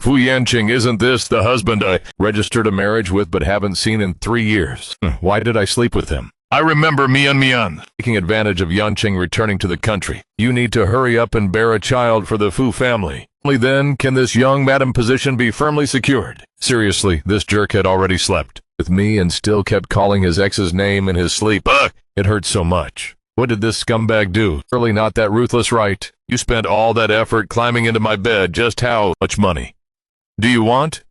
Fu Yanqing, isn't this the husband I registered a marriage with but haven't seen in 3 years? Why did I sleep with him? I remember Mian. Taking advantage of Yanqing returning to the country. You need to hurry up and bear a child for the Fu family. Only then can this young madam position be firmly secured. Seriously, this jerk had already slept with me and still kept calling his ex's name in his sleep. Ugh! It hurt so much. What did this scumbag do? Surely not that ruthless, right? You spent all that effort climbing into my bed. Just how much money do you want?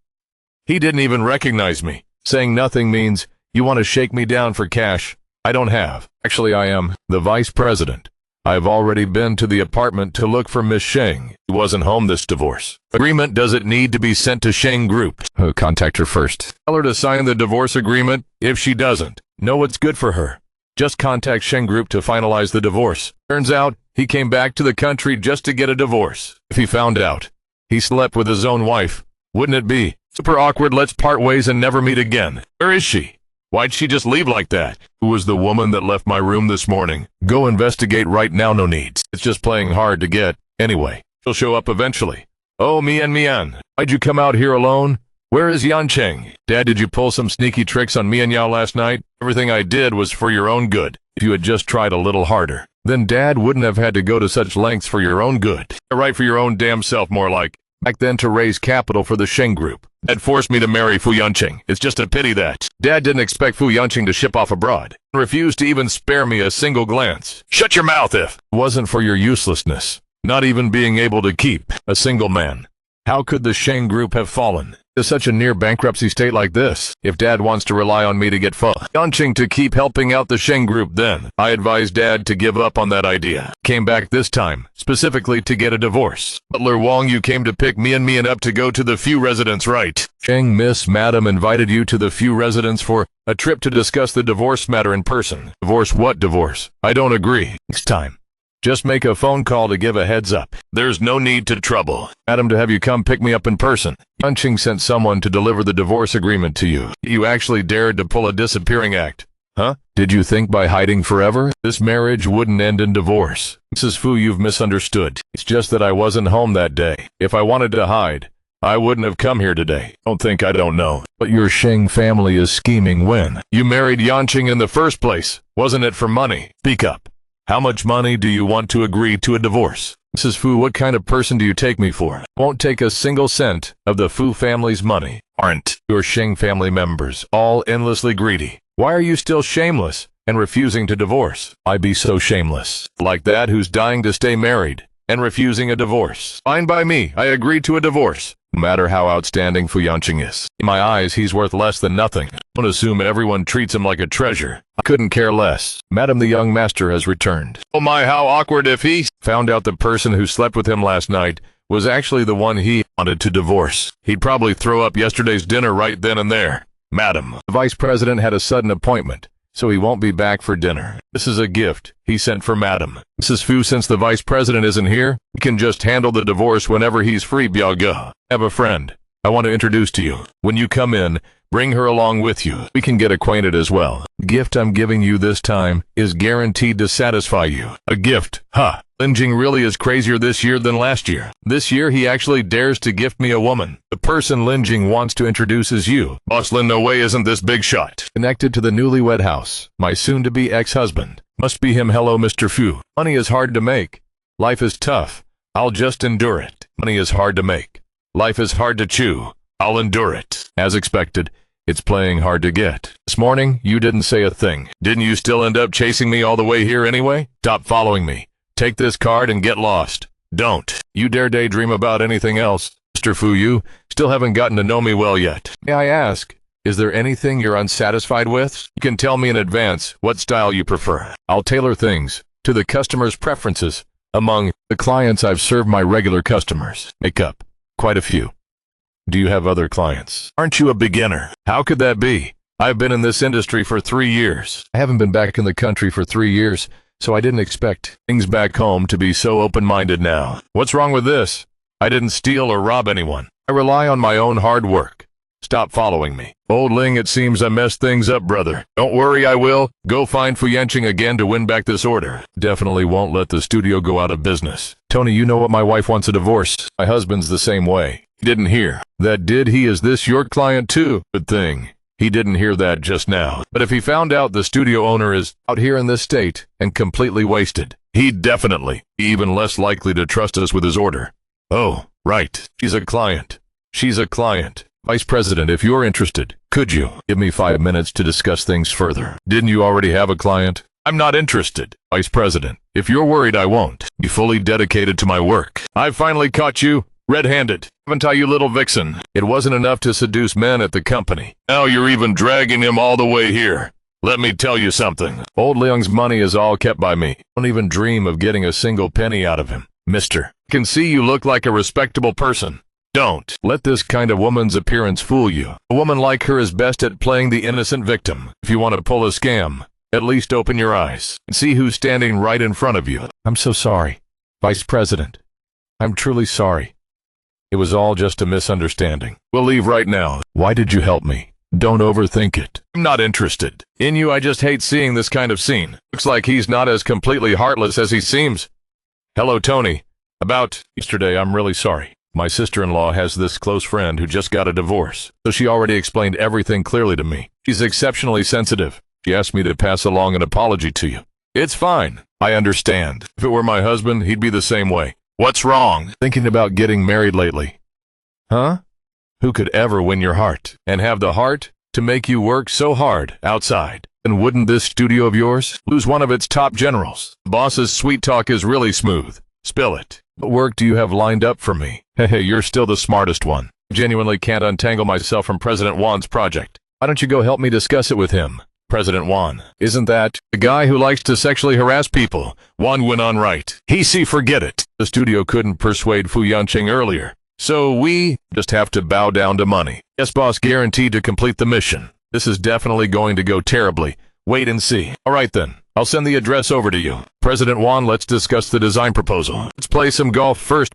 He didn't even recognize me. Saying nothing means you want to shake me down for cash. I don't have. Actually, I am the vice president. I've already been to the apartment to look for Miss Sheng. She wasn't home this divorce agreement. Does it need to be sent to Sheng Group? Contact her first. Tell her to sign the divorce agreement. If she doesn't know what's good for her, just contact Sheng Group to finalize the divorce. Turns out, he came back to the country just to get a divorce. If he found out he slept with his own wife, wouldn't it be super awkward? Let's part ways and never meet again. Where is she? Why'd she just leave like that? Who was the woman that left my room this morning? Go investigate right now, no needs. It's just playing hard to get. Anyway, she'll show up eventually. Oh, Mian, why'd you come out here alone? Where is Yanqing? Dad, did you pull some sneaky tricks on Mian Yao last night? Everything I did was for your own good. If you had just tried a little harder, then Dad wouldn't have had to go to such lengths for your own good. Right, for your own damn self, more like. Back then to raise capital for the Sheng Group. Dad forced me to marry Fu Yanqing. It's just a pity that Dad didn't expect Fu Yanqing to ship off abroad and refused to even spare me a single glance. Shut your mouth if it wasn't for your uselessness, not even being able to keep a single man. How could the Sheng Group have fallen to such a near bankruptcy state like this? If Dad wants to rely on me to get Fu Yanqing to keep helping out the Sheng Group, then I advised Dad to give up on that idea. Came back this time, specifically to get a divorce. Butler Wong, you came to pick me and Mian up to go to the Fu residence, right? Sheng, Miss Madam invited you to the Fu residence for a trip to discuss the divorce matter in person. Divorce? What divorce? I don't agree. Next time, just make a phone call to give a heads up. There's no need to trouble Madam to have you come pick me up in person. Yanqing sent someone to deliver the divorce agreement to you. You actually dared to pull a disappearing act. Huh? Did you think by hiding forever, this marriage wouldn't end in divorce? Mrs. Fu, you've misunderstood. It's just that I wasn't home that day. If I wanted to hide, I wouldn't have come here today. Don't think I don't know. But your Sheng family is scheming when you married Yanqing in the first place. Wasn't it for money? Speak up. How much money do you want to agree to a divorce? Mrs. Fu, what kind of person do you take me for? Won't take a single cent of the Fu family's money. Aren't your Sheng family members all endlessly greedy? Why are you still shameless and refusing to divorce? I be so shameless. Like that who's dying to stay married and refusing a divorce. Fine by me, I agree to a divorce. No matter how outstanding Fu Yanqing is. In my eyes, he's worth less than nothing. Don't assume everyone treats him like a treasure. I couldn't care less. Madam, the young master has returned. Oh my, how awkward if he found out the person who slept with him last night was actually the one he wanted to divorce. He'd probably throw up yesterday's dinner right then and there. Madam, the vice president had a sudden appointment, so he won't be back for dinner. This is a gift he sent for Madam. Mrs. Fu, since the vice president isn't here, we can just handle the divorce whenever he's free. Biaga. I have a friend I want to introduce to you. When you come in, bring her along with you. We can get acquainted as well. The gift I'm giving you this time is guaranteed to satisfy you. A gift? Huh. Lin Jing really is crazier this year than last year. This year he actually dares to gift me a woman. The person Lin Jing wants to introduce is you. Boss Lin, no way isn't this big shot connected to the newlywed house. My soon-to-be ex-husband. Must be him. Hello, Mr. Fu. Money is hard to make. Life is tough. I'll just endure it. Money is hard to make. Life is hard to chew. I'll endure it. As expected, it's playing hard to get. This morning, you didn't say a thing. Didn't you still end up chasing me all the way here anyway? Stop following me. Take this card and get lost. Don't you dare daydream about anything else. Mr. Fu, you still haven't gotten to know me well yet. May I ask, is there anything you're unsatisfied with? You can tell me in advance what style you prefer. I'll tailor things to the customer's preferences. Among the clients I've served my regular customers make up quite a few. Do you have other clients? Aren't you a beginner? How could that be? I've been in this industry for 3 years. I haven't been back in the country for 3 years, so I didn't expect things back home to be so open-minded now. What's wrong with this? I didn't steal or rob anyone. I rely on my own hard work. Stop following me. Old Ling, it seems I messed things up, brother. Don't worry, I will. Go find Fu Yanqing again to win back this order. Definitely won't let the studio go out of business. Tony, you know what? My wife wants a divorce. My husband's the same way. He didn't hear that, did he? Is this your client too? Good thing he didn't hear that just now. But if he found out the studio owner is out here in this state and completely wasted, he'd definitely be even less likely to trust us with his order. Oh, right. She's a client. She's a client. Vice President, if you're interested, could you give me 5 minutes to discuss things further? Didn't you already have a client? I'm not interested. Vice President, if you're worried I won't be fully dedicated to my work. I finally caught you red-handed, haven't I, you little vixen? It wasn't enough to seduce men at the company. Now you're even dragging him all the way here. Let me tell you something. Old Leung's money is all kept by me. Don't even dream of getting a single penny out of him. Mister, I can see you look like a respectable person. Don't let this kind of woman's appearance fool you. A woman like her is best at playing the innocent victim. If you want to pull a scam, at least open your eyes and see who's standing right in front of you. I'm so sorry, Vice President. I'm truly sorry. It was all just a misunderstanding. We'll leave right now. Why did you help me? Don't overthink it. I'm not interested in you. I just hate seeing this kind of scene. Looks like he's not as completely heartless as he seems. Hello, Tony. About yesterday, I'm really sorry. My sister-in-law has this close friend who just got a divorce, so she already explained everything clearly to me. She's exceptionally sensitive. She asked me to pass along an apology to you. It's fine. I understand. If it were my husband, he'd be the same way. What's wrong? Thinking about getting married lately. Huh? Who could ever win your heart and have the heart to make you work so hard outside? And wouldn't this studio of yours lose one of its top generals? The boss's sweet talk is really smooth. Spill it. What work do you have lined up for me? Hey, you're still the smartest one. I genuinely can't untangle myself from President Wan's project. Why don't you go help me discuss it with him? President Wan, isn't that the guy who likes to sexually harass people? Wan went on right. Forget it. The studio couldn't persuade Fu Yanqing earlier, so we just have to bow down to money. Yes, boss, guaranteed to complete the mission. This is definitely going to go terribly. Wait and see. All right then, I'll send the address over to you. President Wan, let's discuss the design proposal. Let's play some golf first.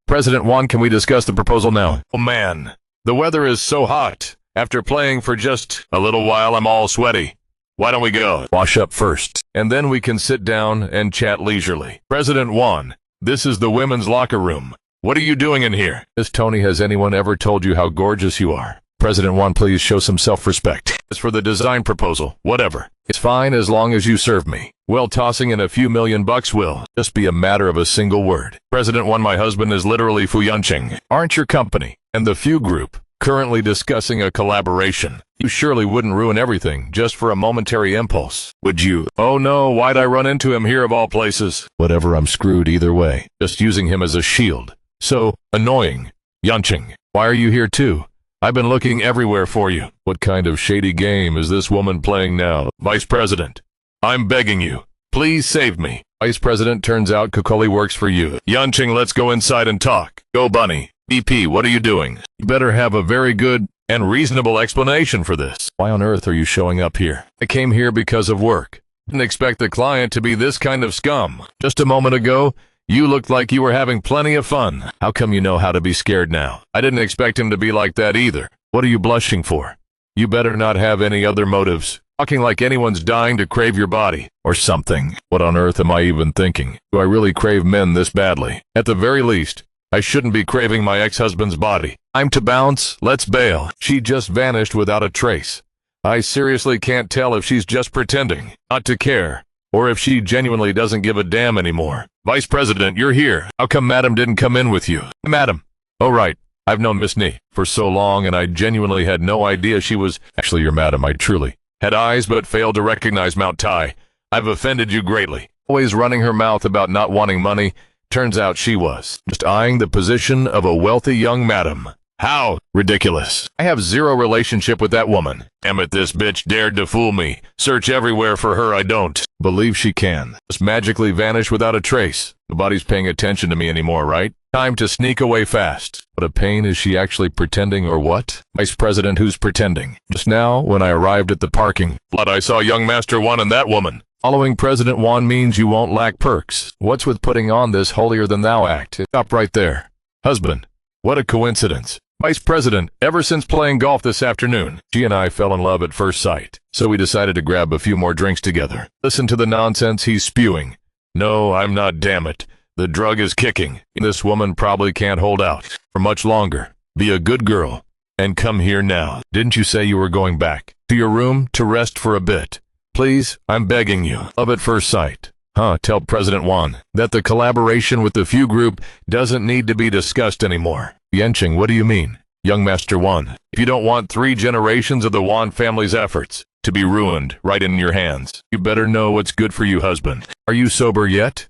President Wan, can we discuss the proposal now? Oh man, the weather is so hot. After playing for just a little while, I'm all sweaty. Why don't we go wash up first, and then we can sit down and chat leisurely. President Wan, this is the women's locker room. What are you doing in here? Miss Tony, has anyone ever told you how gorgeous you are? President Wan, please show some self-respect. As for the design proposal, whatever. It's fine as long as you serve me. Well, tossing in a few $1,000,000 will just be a matter of a single word. President Wan, my husband is literally Fu Yanqing. Aren't your company and the Few Group currently discussing a collaboration? You surely wouldn't ruin everything just for a momentary impulse, would you? Oh no, why'd I run into him here of all places? Whatever, I'm screwed either way. Just using him as a shield. So annoying. Yanqing, why are you here too? I've been looking everywhere for you. What kind of shady game is this woman playing now? Vice President, I'm begging you. Please save me. Vice President, turns out Kokoli works for you. Yanqing, let's go inside and talk. Go, Bunny. BP, what are you doing? You better have a very good and reasonable explanation for this. Why on earth are you showing up here? I came here because of work. Didn't expect the client to be this kind of scum. Just a moment ago, you looked like you were having plenty of fun. How come you know how to be scared now? I didn't expect him to be like that either. What are you blushing for? You better not have any other motives. Talking like anyone's dying to crave your body or something. What on earth am I even thinking? Do I really crave men this badly? At the very least, I shouldn't be craving my ex-husband's body. I'm to bounce. Let's bail. She just vanished without a trace. I seriously can't tell if she's just pretending not to care, or if she genuinely doesn't give a damn anymore. Vice President, you're here. How come Madam didn't come in with you? Madam. Oh right. I've known Miss Ni for so long, and I genuinely had no idea she was actually your madam. I truly had eyes but failed to recognize Mount Tai. I've offended you greatly. Always running her mouth about not wanting money. Turns out she was just eyeing the position of a wealthy young madam. How ridiculous. I have zero relationship with that woman. Damn it, this bitch dared to fool me. Search everywhere for her. I don't believe she can just magically vanish without a trace. Nobody's paying attention to me anymore, right? Time to sneak away fast. What a pain. Is she actually pretending or what? Vice President, who's pretending? Just now, when I arrived at the parking lot, I saw young Master Wan and that woman. Following President Wan means you won't lack perks. What's with putting on this holier-than-thou act? Stop right there. Husband, what a coincidence. Vice President, ever since playing golf this afternoon, she and I fell in love at first sight, so we decided to grab a few more drinks together. Listen to the nonsense he's spewing. No, I'm not, damn it. The drug is kicking. This woman probably can't hold out for much longer. Be a good girl and come here now. Didn't you say you were going back to your room to rest for a bit? Please, I'm begging you. Love at first sight. Tell President Wan that the collaboration with the Few Group doesn't need to be discussed anymore. Yanqing, what do you mean? Young Master Wan, if you don't want 3 generations of the Wan family's efforts to be ruined right in your hands, you better know what's good for you, husband. Are you sober yet?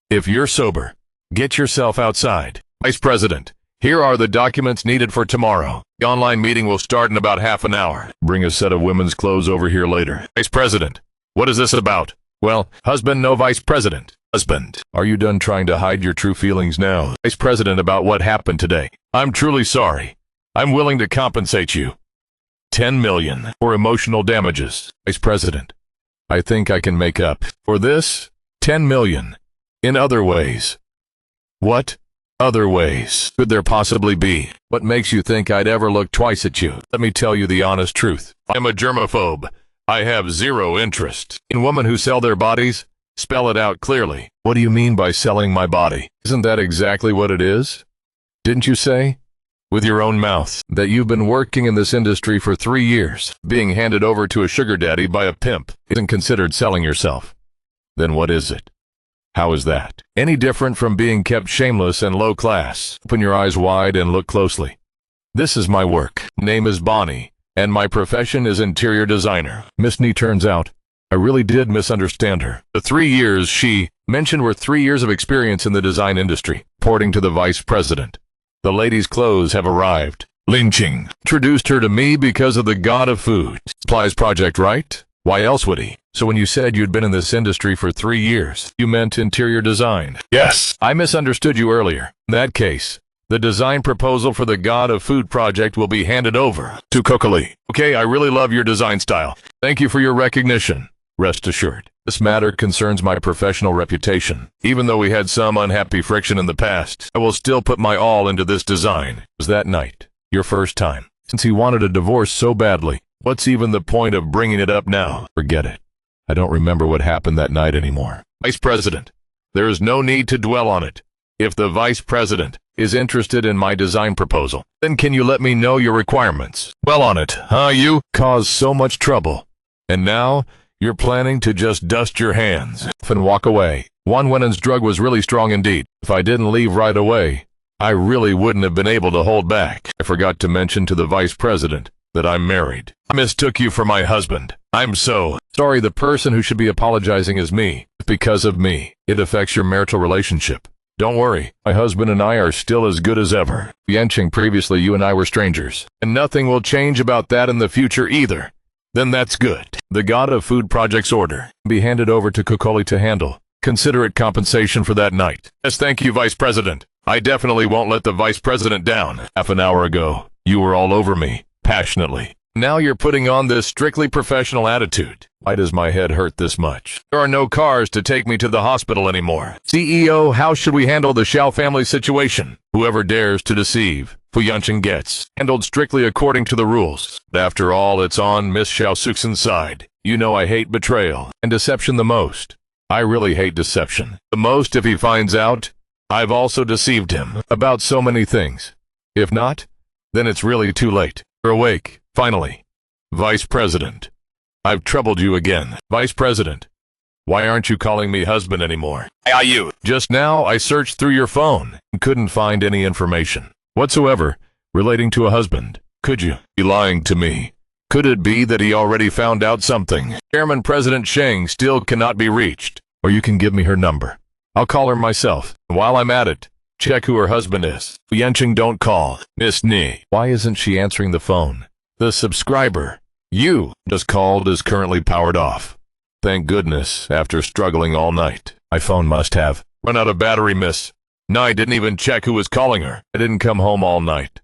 If you're sober, get yourself outside. Vice President, here are the documents needed for tomorrow. The online meeting will start in about half an hour. Bring a set of women's clothes over here later. Vice President, what is this about? Well, husband, no Vice President. Husband, are you done trying to hide your true feelings now? Vice President, about what happened today. I'm truly sorry. I'm willing to compensate you 10 million for emotional damages. Vice President, I think I can make up for this 10 million in other ways. What other ways could there possibly be? What makes you think I'd ever look twice at you? Let me tell you the honest truth. I'm a germaphobe. I have zero interest in women who sell their bodies. Spell it out clearly. What do you mean by selling my body? Isn't that exactly what it is? Didn't you say, with your own mouth, that you've been working in this industry for 3 years? Being handed over to a sugar daddy by a pimp isn't considered selling yourself. Then what is it? How is that any different from being kept shameless and low class? Open your eyes wide and look closely. This is my work. Name is Bonnie, and my profession is interior designer. Miss Nee, turns out I really did misunderstand her. The 3 years she mentioned were 3 years of experience in the design industry, according to the Vice President. The lady's clothes have arrived. Lin Qing introduced her to me because of the God of Food Supplies project, right? Why else would he? So when you said you'd been in this industry for 3 years, you meant interior design? Yes. I misunderstood you earlier. In that case, the design proposal for the God of Food project will be handed over to Kokoli. Okay, I really love your design style. Thank you for your recognition. Rest assured, this matter concerns my professional reputation. Even though we had some unhappy friction in the past, I will still put my all into this design. Was that night your first time? Since he wanted a divorce so badly, what's even the point of bringing it up now? Forget it. I don't remember what happened that night anymore. Vice President, there is no need to dwell on it. If the Vice President is interested in my design proposal, then can you let me know your requirements? Dwell on it, huh? You caused so much trouble. And now you're planning to just dust your hands and walk away. Wan Wenen's drug was really strong indeed. If I didn't leave right away, I really wouldn't have been able to hold back. I forgot to mention to the Vice President that I'm married. I mistook you for my husband. I'm so sorry. The person who should be apologizing is me. Because of me, it affects your marital relationship. Don't worry, my husband and I are still as good as ever. Yanqing, previously you and I were strangers, and nothing will change about that in the future either. Then that's good. The God of Food project's order be handed over to Kokoli to handle. Consider it compensation for that night. Yes, thank you, Vice President. I definitely won't let the Vice President down. Half an hour ago, you were all over me, passionately. Now you're putting on this strictly professional attitude. Why does my head hurt this much? There are no cars to take me to the hospital anymore. CEO, how should we handle the Xiao family situation? Whoever dares to deceive, Fu Yanqing gets handled strictly according to the rules. But after all, it's on Miss Xiao Suxin's side. You know I hate betrayal and deception the most. I really hate deception the most. If he finds out I've also deceived him about so many things. If not, then it's really too late. You're awake, finally. Vice President, I've troubled you again. Vice President, why aren't you calling me husband anymore? You. Just now I searched through your phone and couldn't find any information whatsoever relating to a husband. Could you be lying to me? Could it be that he already found out something? Chairman President Sheng still cannot be reached. Or you can give me her number. I'll call her myself. And while I'm at it, check who her husband is. Yanqing, don't call. Miss Nee. Why isn't she answering the phone? The subscriber you just called is currently powered off. Thank goodness, after struggling all night. My phone must have run out of battery, miss. I didn't even check who was calling her. I didn't come home all night.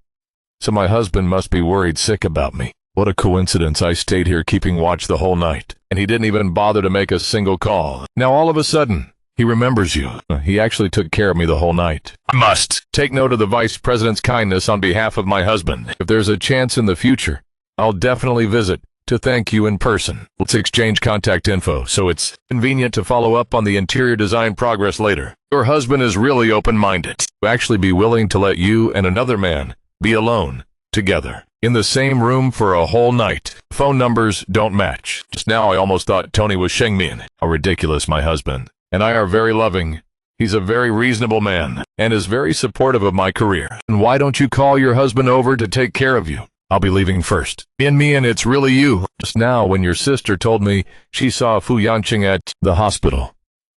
So my husband must be worried sick about me. What a coincidence. I stayed here keeping watch the whole night, and he didn't even bother to make a single call. Now all of a sudden, he remembers you. He actually took care of me the whole night. I must take note of the Vice President's kindness on behalf of my husband. If there's a chance in the future, I'll definitely visit to thank you in person. Let's exchange contact info so it's convenient to follow up on the interior design progress later. Your husband is really open-minded. To actually be willing to let you and another man be alone, together, in the same room for a whole night. Phone numbers don't match. Just now I almost thought Tony was Shengmian. How ridiculous. My husband and I are very loving. He's a very reasonable man and is very supportive of my career. And why don't you call your husband over to take care of you? I'll be leaving first. Mian, it's really you. Just now when your sister told me she saw Fu Yanqing at the hospital.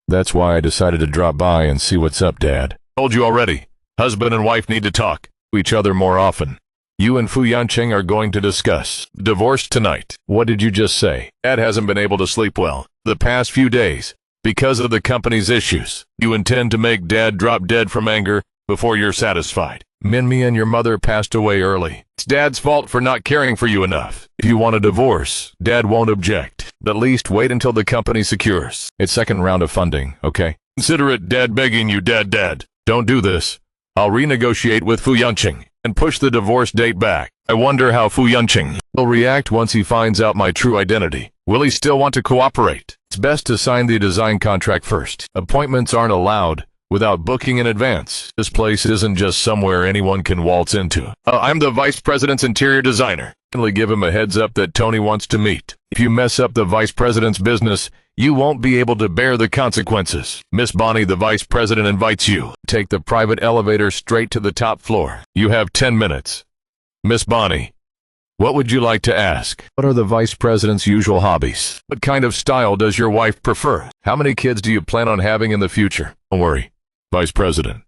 That's why I decided to drop by and see what's up, Dad. Told you already. Husband and wife need to talk to each other more often. You and Fu Yanqing are going to discuss divorce tonight. What did you just say? Dad hasn't been able to sleep well the past few days because of the company's issues. You intend to make Dad drop dead from anger before you're satisfied. Mian, your mother passed away early. It's Dad's fault for not caring for you enough. If you want a divorce, Dad won't object. But at least wait until the company secures its second round of funding, okay? Consider it Dad begging you, Dad. Don't do this. I'll renegotiate with Fu Yanqing and push the divorce date back. I wonder how Fu Yanqing will react once he finds out my true identity. Will he still want to cooperate? It's best to sign the design contract first. Appointments aren't allowed without booking in advance. This place isn't just somewhere anyone can waltz into. I'm the vice president's interior designer. Only give him a heads up that Tony wants to meet. If you mess up the vice president's business, you won't be able to bear the consequences. Miss Bonnie, the vice president, invites you. Take the private elevator straight to the top floor. You have 10 minutes. Miss Bonnie, what would you like to ask? What are the vice president's usual hobbies? What kind of style does your wife prefer? How many kids do you plan on having in the future? Don't worry, Vice President.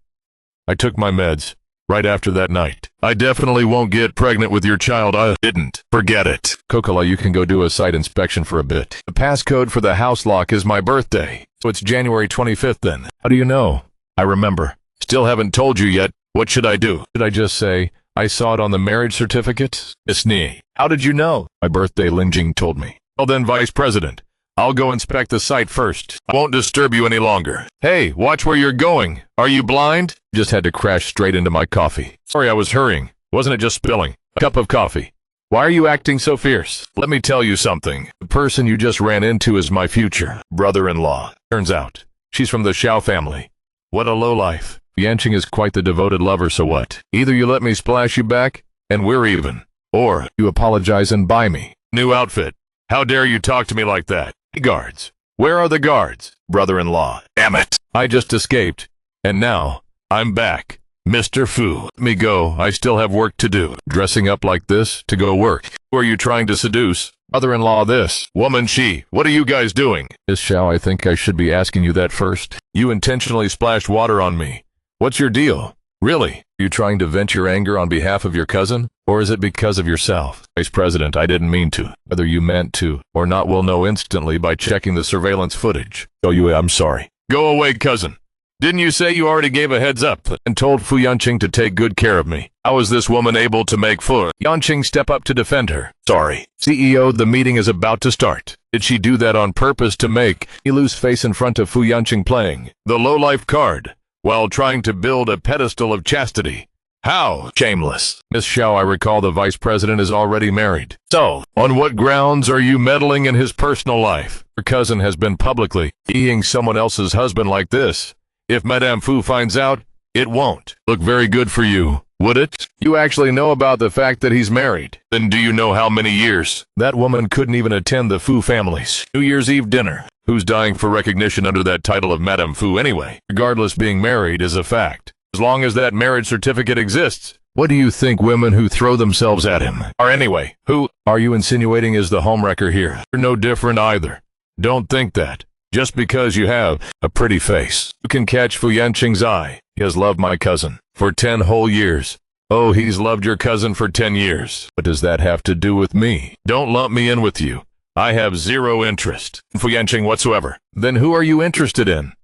I took my meds right after that night. I definitely won't get pregnant with your child. I didn't. Forget it. Kokola, you can go do a site inspection for a bit. The passcode for the house lock is my birthday, so it's January 25th then. How do you know? I remember. Still haven't told you yet. What should I do? Should I just say, I saw it on the marriage certificate? Miss Nee, how did you know? My birthday, Lin Jing told me. Well then, Vice President, I'll go inspect the site first. I won't disturb you any longer. Hey, watch where you're going. Are you blind? Just had to crash straight into my coffee. Sorry, I was hurrying. Wasn't it just spilling a cup of coffee? Why are you acting so fierce? Let me tell you something. The person you just ran into is my future brother-in-law. Turns out, she's from the Xiao family. What a lowlife. Yanqing is quite the devoted lover, so what? Either you let me splash you back, and we're even. Or you apologize and buy me new outfit. How dare you talk to me like that? Guards. Where are the guards? Brother-in-law. Damn it. I just escaped. And now, I'm back. Mr. Fu. Let me go. I still have work to do. Dressing up like this to go work. Who are you trying to seduce? Brother-in-law this. Woman she. What are you guys doing? Miss Xiao, I think I should be asking you that first. You intentionally splashed water on me. What's your deal? Really? Are you trying to vent your anger on behalf of your cousin? Or is it because of yourself? Vice President, I didn't mean to. Whether you meant to or not, we'll know instantly by checking the surveillance footage. Oh, I'm sorry. Go away, cousin. Didn't you say you already gave a heads up and told Fu Yanqing to take good care of me? How is this woman able to make Fu Yanqing step up to defend her? Sorry. CEO, the meeting is about to start. Did she do that on purpose to make me lose face in front of Fu Yanqing playing the low-life card while trying to build a pedestal of chastity? How shameless. Miss Xiao, I recall the vice president is already married. So, on what grounds are you meddling in his personal life? Your cousin has been publicly being someone else's husband like this. If Madame Fu finds out, it won't look very good for you, would it? You actually know about the fact that he's married. Then do you know how many years? That woman couldn't even attend the Fu family's New Year's Eve dinner. Who's dying for recognition under that title of Madame Fu anyway? Regardless, being married is a fact. As long as that marriage certificate exists. What do you think women who throw themselves at him are anyway? Who are you insinuating is the homewrecker here? You're no different either. Don't think that. Just because you have a pretty face, you can catch Fu Yanqing's eye. He has loved my cousin for 10 whole years. Oh, he's loved your cousin for 10 years. What does that have to do with me? Don't lump me in with you. I have zero interest in Fu Yanqing whatsoever. Then who are you interested in?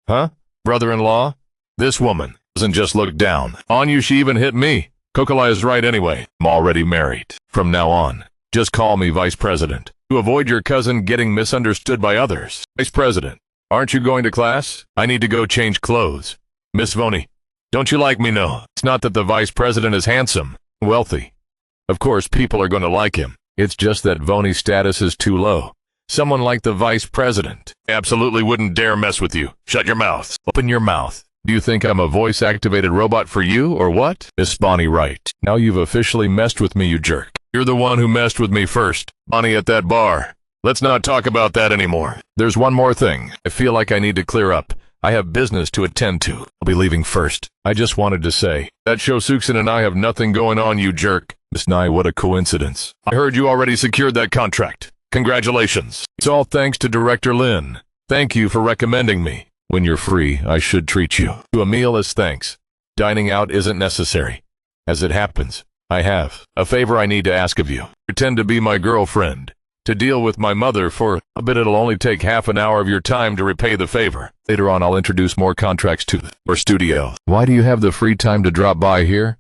Huh? Brother-in-law? This woman doesn't just look down on you, she even hit me. Kokolai is right anyway. I'm already married. From now on, just call me Vice President. To avoid your cousin getting misunderstood by others. Vice President, aren't you going to class? I need to go change clothes. Miss Voni, don't you like me? No. It's not that the Vice President is handsome, wealthy. Of course, people are going to like him. It's just that Voni's status is too low. Someone like the vice president. I absolutely wouldn't dare mess with you. Shut your mouth. Open your mouth. Do you think I'm a voice-activated robot for you, or what? Miss Bonnie Wright. Now you've officially messed with me, you jerk. You're the one who messed with me first. Bonnie at that bar. Let's not talk about that anymore. There's one more thing. I feel like I need to clear up. I have business to attend to. I'll be leaving first. I just wanted to say that Shosuksen and I have nothing going on, you jerk. Miss Nye, what a coincidence. I heard you already secured that contract. Congratulations. It's all thanks to Director Lin. Thank you for recommending me. When you're free, I should treat you to a meal as thanks. Dining out isn't necessary. As it happens, I have a favor I need to ask of you. Pretend to be my girlfriend. To deal with my mother for a bit. It'll only take half an hour of your time to repay the favor. Later on, I'll introduce more contracts to your studio. Why do you have the free time to drop by here?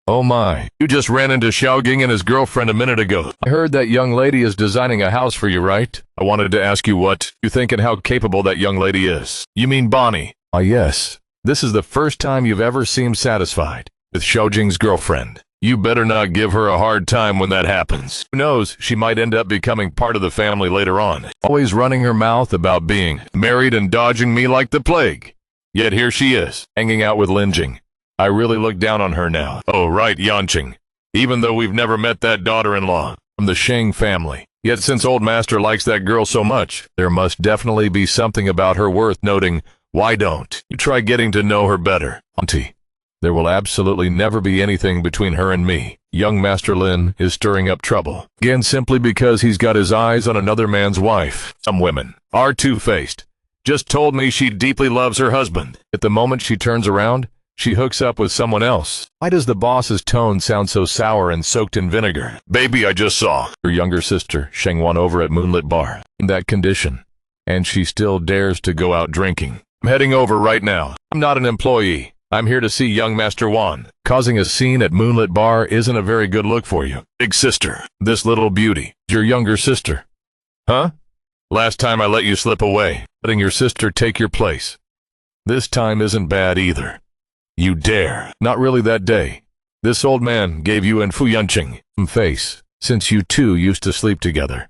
Oh my, you just ran into Xiaoging and his girlfriend a minute ago. I heard that young lady is designing a house for you, right? I wanted to ask you what you think and how capable that young lady is. You mean Bonnie? Ah, yes. This is the first time you've ever seemed satisfied with Xiaojing's girlfriend. You better not give her a hard time when that happens. Who knows, she might end up becoming part of the family later on. Always running her mouth about being married and dodging me like the plague. Yet here she is, hanging out with Linjing. I really look down on her now. Oh, right, Yanqing. Even though we've never met that daughter-in-law from the Sheng family. Yet since Old Master likes that girl so much, there must definitely be something about her worth noting. Why don't you try getting to know her better, Auntie? There will absolutely never be anything between her and me. Young Master Lin is stirring up trouble. Again, simply because he's got his eyes on another man's wife. Some women are two-faced. Just told me she deeply loves her husband. At the moment she turns around, she hooks up with someone else. Why does the boss's tone sound so sour and soaked in vinegar? Baby, I just saw her younger sister, Shengwan, over at Moonlit Bar. In that condition. And she still dares to go out drinking. I'm heading over right now. I'm not an employee. I'm here to see young Master Wan. Causing a scene at Moonlit Bar isn't a very good look for you. Big sister, this little beauty, your younger sister. Huh? Last time I let you slip away, letting your sister take your place. This time isn't bad either. You dare. Not really that day. This old man gave you and Fu Yanqing some face, since you two used to sleep together.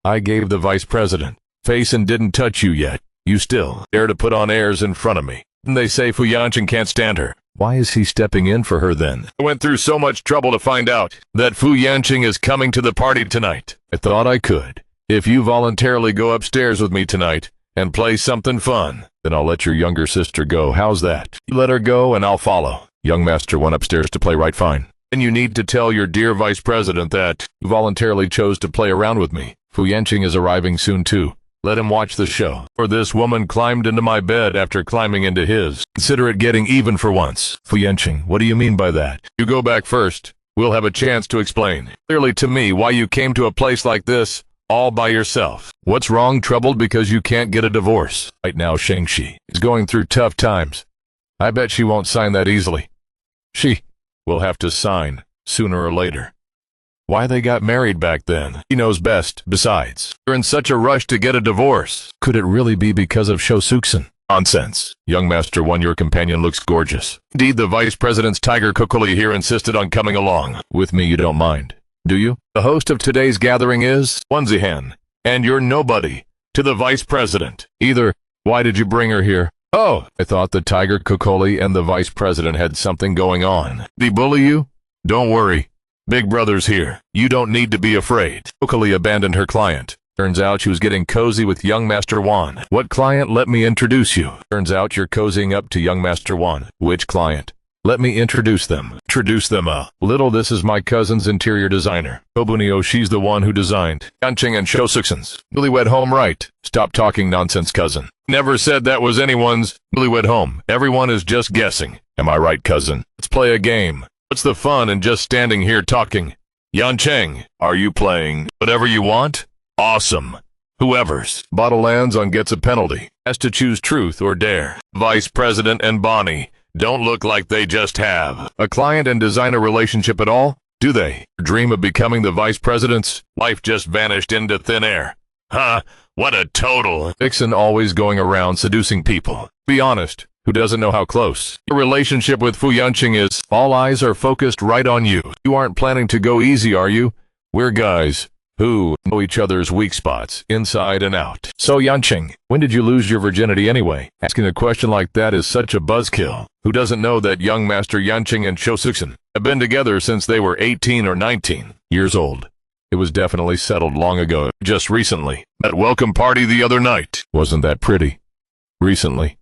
I gave the vice president face and didn't touch you yet. You still dare to put on airs in front of me. And they say Fu Yanqing can't stand her. Why is he stepping in for her then? I went through so much trouble to find out that Fu Yanqing is coming to the party tonight. I thought I could. If you voluntarily go upstairs with me tonight and play something fun, then I'll let your younger sister go. How's that? You let her go and I'll follow. Young Master went upstairs to play right fine. And you need to tell your dear vice president that you voluntarily chose to play around with me. Fu Yanqing is arriving soon too. Let him watch the show. Or this woman climbed into my bed after climbing into his. Consider it getting even for once. Fu Yanqing, what do you mean by that? You go back first. We'll have a chance to explain clearly to me why you came to a place like this all by yourself. What's wrong? Troubled because you can't get a divorce? Right now, Shengxi is going through tough times. I bet she won't sign that easily. She will have to sign sooner or later. Why they got married back then? He knows best. Besides, you're in such a rush to get a divorce. Could it really be because of Shosuksen? Nonsense. Young Master One, your companion looks gorgeous. Indeed, the Vice President's Tiger Kukuli here insisted on coming along. With me you don't mind, do you? The host of today's gathering is Onesie-han, and you're nobody to the Vice President. Either, why did you bring her here? Oh, I thought the Tiger Kukuli and the Vice President had something going on. Did he bully you? Don't worry. Big Brother's here. You don't need to be afraid. Kukuli abandoned her client. Turns out she was getting cozy with young Master Wan. What client? Let me introduce you. Turns out you're cozying up to young Master Wan. Which client? Let me introduce them. Little, this is my cousin's interior designer. Kobunio, she's the one who designed Yanqing and Shosuksen's newlywed home, right? Stop talking nonsense, cousin. Never said that was anyone's newlywed home. Everyone is just guessing. Am I right, cousin? Let's play a game. What's the fun in just standing here talking? Yanqing, are you playing whatever you want? Awesome. Whoever's bottle lands on gets a penalty. Has to choose truth or dare. Vice President and Bonnie don't look like they just have a client and designer relationship at all, do they? Dream of becoming the vice president's life just vanished into thin air. Huh, what a total. Vixen always going around seducing people. Be honest, who doesn't know how close your relationship with Fu Yanqing is? All eyes are focused right on you. You aren't planning to go easy, are you? We're guys who know each other's weak spots, inside and out. So Yanqing, when did you lose your virginity anyway? Asking a question like that is such a buzzkill. Who doesn't know that young Master Yanqing and Shosuksen have been together since they were 18 or 19 years old? It was definitely settled long ago, just recently. That welcome party the other night. Wasn't that pretty? Recently.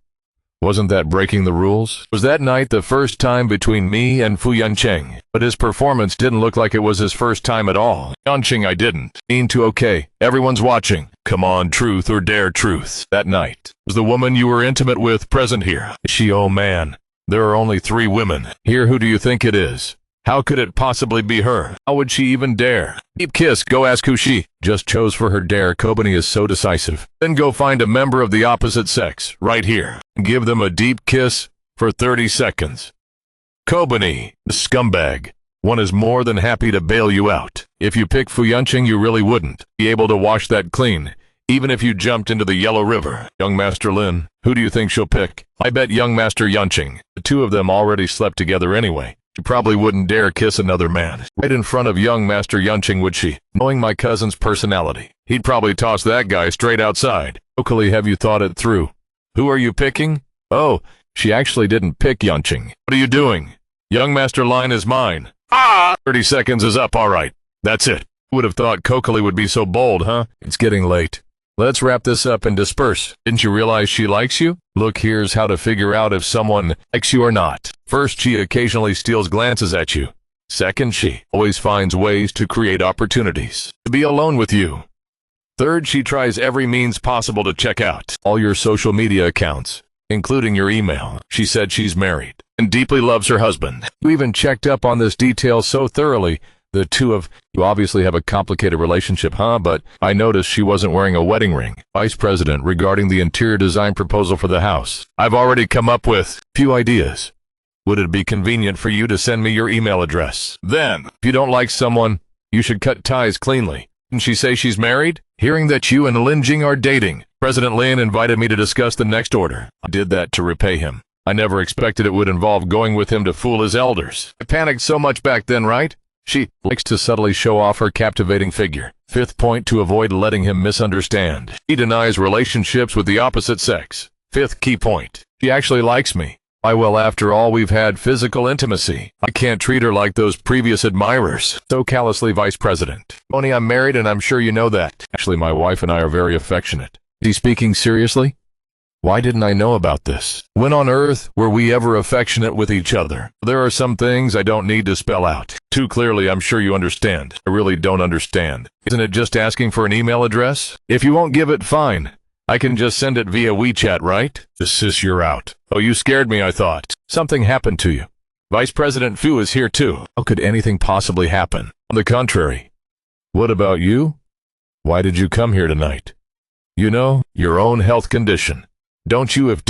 Wasn't that breaking the rules? Was that night the first time between me and Fu Yanqing? But his performance didn't look like it was his first time at all. Yanqing, I didn't mean to. Okay, everyone's watching. Come on, truth or dare truth. That night, was the woman you were intimate with present here? She, oh man, there are only 3 women. Here, who do you think it is? How could it possibly be her? How would she even dare? Deep kiss, go ask who she just chose for her dare. Kobani is so decisive. Then go find a member of the opposite sex, right here. Give them a deep kiss for 30 seconds. Kobani, the scumbag. One is more than happy to bail you out. If you pick Fu Yanqing, you really wouldn't be able to wash that clean, even if you jumped into the Yellow River. Young Master Lin, who do you think she'll pick? I bet young Master Yanqing. The 2 of them already slept together anyway. She probably wouldn't dare kiss another man right in front of young Master Yanqing, would she? Knowing my cousin's personality, he'd probably toss that guy straight outside. Locally, have you thought it through? Who are you picking? Oh, she actually didn't pick Yanqing. What are you doing? Young Master Line is mine. 30 seconds is up, all right. That's it. Who would have thought Kokali would be so bold, huh? It's getting late. Let's wrap this up and disperse. Didn't you realize she likes you? Look, here's how to figure out if someone likes you or not. First, she occasionally steals glances at you. Second, she always finds ways to create opportunities to be alone with you. Third, she tries every means possible to check out all your social media accounts, including your email. She said she's married and deeply loves her husband. You even checked up on this detail so thoroughly. The 2 of you obviously have a complicated relationship, huh? But I noticed she wasn't wearing a wedding ring. Vice President, regarding the interior design proposal for the house, I've already come up with a few ideas. Would it be convenient for you to send me your email address? Then, if you don't like someone, you should cut ties cleanly. Didn't she say she's married? Hearing that you and Lin Jing are dating, President Lin invited me to discuss the next order. I did that to repay him. I never expected it would involve going with him to fool his elders. I panicked so much back then, right? She likes to subtly show off her captivating figure. 5th point, to avoid letting him misunderstand. She denies relationships with the opposite sex. 5th key point, she actually likes me. Why, well, after all, we've had physical intimacy. I can't treat her like those previous admirers so callously, Vice President. Tony, I'm married and I'm sure you know that. Actually, my wife and I are very affectionate. Is he speaking seriously? Why didn't I know about this? When on earth were we ever affectionate with each other? There are some things I don't need to spell out too clearly. I'm sure you understand. I really don't understand. Isn't it just asking for an email address? If you won't give it, fine. I can just send it via WeChat, right? Sis, you're out. Oh, you scared me, I thought. Something happened to you. Vice President Fu is here too. How could anything possibly happen? On the contrary. What about you? Why did you come here tonight? You know, your own health condition. Don't you? If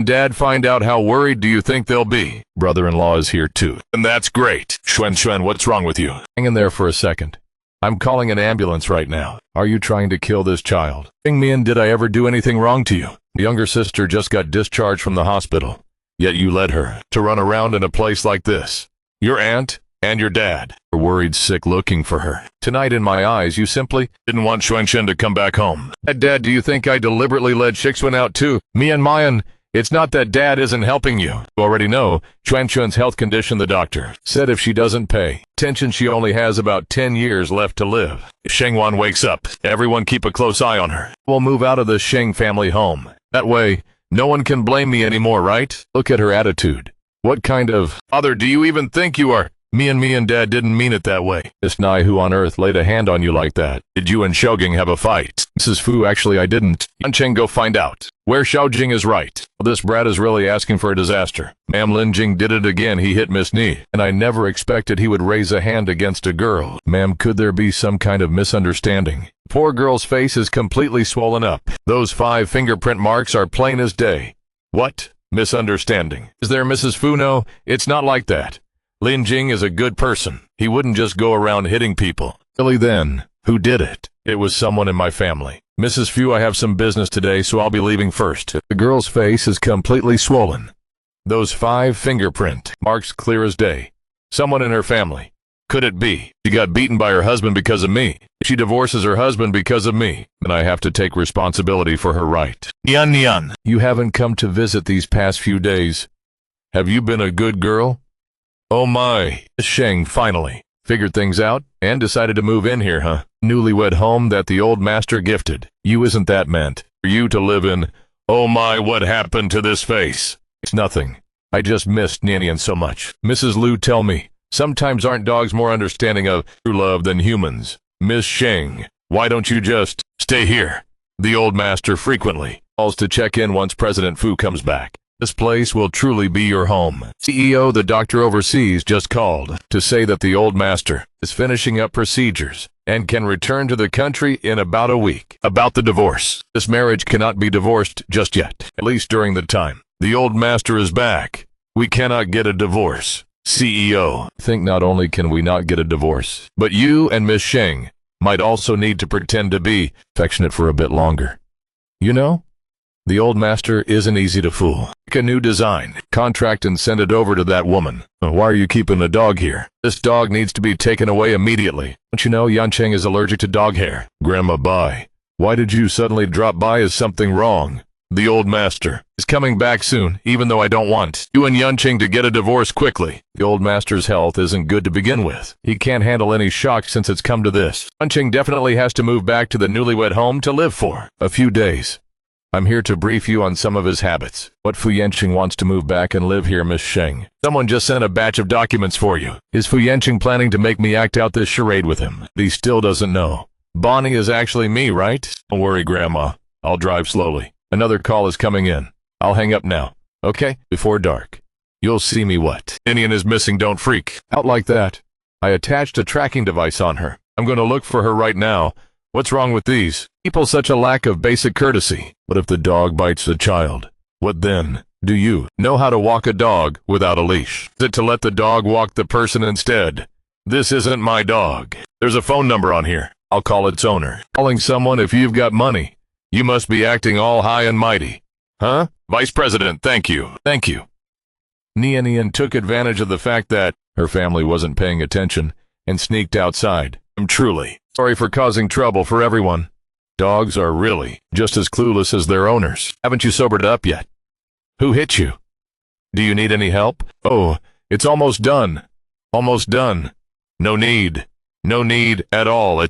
Dad find out, how worried do you think they'll be? Brother-in-law is here too. And that's great. Xuan, what's wrong with you? Hang in there for a second. I'm calling an ambulance right now. Are you trying to kill this child? Mingmian, did I ever do anything wrong to you? The younger sister just got discharged from the hospital. Yet you led her to run around in a place like this. Your aunt and your dad were worried sick looking for her. Tonight, in my eyes, you simply didn't want Xuanxuan to come back home. Dad, do you think I deliberately led Shixuan out too? Me and Mayan, it's not that Dad isn't helping you. You already know Xuanxuan's health condition. The doctor said if she doesn't pay attention, she only has about 10 years left to live. If Shengwan wakes up, everyone keep a close eye on her. We'll move out of the Sheng family home. That way, no one can blame me anymore, right? Look at her attitude. What kind of father do you even think you are? Me and Dad didn't mean it that way. Miss Nai, who on earth laid a hand on you like that? Did you and Xiaojing have a fight? Mrs. Fu, actually I didn't. Yancheng, go find out where Xiaojing is right. Well, this brat is really asking for a disaster. Ma'am, Lin Jing did it again. He hit Miss Ni, and I never expected he would raise a hand against a girl. Ma'am, could there be some kind of misunderstanding? Poor girl's face is completely swollen up. Those 5 fingerprint marks are plain as day. What? Misunderstanding? Is there, Mrs. Fu? No, it's not like that. Lin Jing is a good person. He wouldn't just go around hitting people. Really then, who did it? It was someone in my family. Mrs. Fu, I have some business today, so I'll be leaving first. The girl's face is completely swollen. Those 5 fingerprint marks clear as day. Someone in her family. Could it be she got beaten by her husband because of me? If she divorces her husband because of me, then I have to take responsibility for her right. Nyan Nyan, you haven't come to visit these past few days. Have you been a good girl? Oh my, Sheng finally figured things out and decided to move in here, huh? Newlywed home that the old master gifted. You isn't that meant for you to live in? Oh my, what happened to this face? It's nothing. I just missed Nyan so much. Mrs. Liu, tell me, sometimes aren't dogs more understanding of true love than humans? Miss Sheng, why don't you just stay here? The old master frequently calls to check in once President Fu comes back. This place will truly be your home. CEO, the doctor overseas, just called to say that the old master is finishing up procedures and can return to the country in about a week. About the divorce. This marriage cannot be divorced just yet, at least during the time the old master is back. We cannot get a divorce. CEO, I think not only can we not get a divorce, but you and Miss Sheng might also need to pretend to be affectionate for a bit longer. You know, the old master isn't easy to fool. Make a new design, contract, and send it over to that woman. Why are you keeping the dog here? This dog needs to be taken away immediately. Don't you know Yancheng is allergic to dog hair? Grandma, bye. Why did you suddenly drop by? Is something wrong? The old master is coming back soon, even though I don't want you and Yancheng to get a divorce quickly. The old master's health isn't good to begin with. He can't handle any shock since it's come to this. Yancheng definitely has to move back to the newlywed home to live for a few days. I'm here to brief you on some of his habits. What Fu Yanqing wants to move back and live here, Miss Sheng. Someone just sent a batch of documents for you. Is Fu Yanqing planning to make me act out this charade with him? He still doesn't know. Bonnie is actually me, right? Don't worry, Grandma. I'll drive slowly. Another call is coming in. I'll hang up now. Okay? Before dark. You'll see me what? Nyan is missing, don't freak out like that. I attached a tracking device on her. I'm going to look for her right now. What's wrong with these people? Such a lack of basic courtesy. What if the dog bites the child? What then? Do you know how to walk a dog without a leash? Is it to let the dog walk the person instead? This isn't my dog. There's a phone number on here. I'll call its owner. Calling someone if you've got money. You must be acting all high and mighty. Huh? Vice President, thank you. Thank you. Nyan took advantage of the fact that her family wasn't paying attention and sneaked outside. I'm truly sorry for causing trouble for everyone. Dogs are really just as clueless as their owners. Haven't you sobered up yet? Who hit you? Do you need any help? Oh, it's almost done. Almost done. No need. No need at all.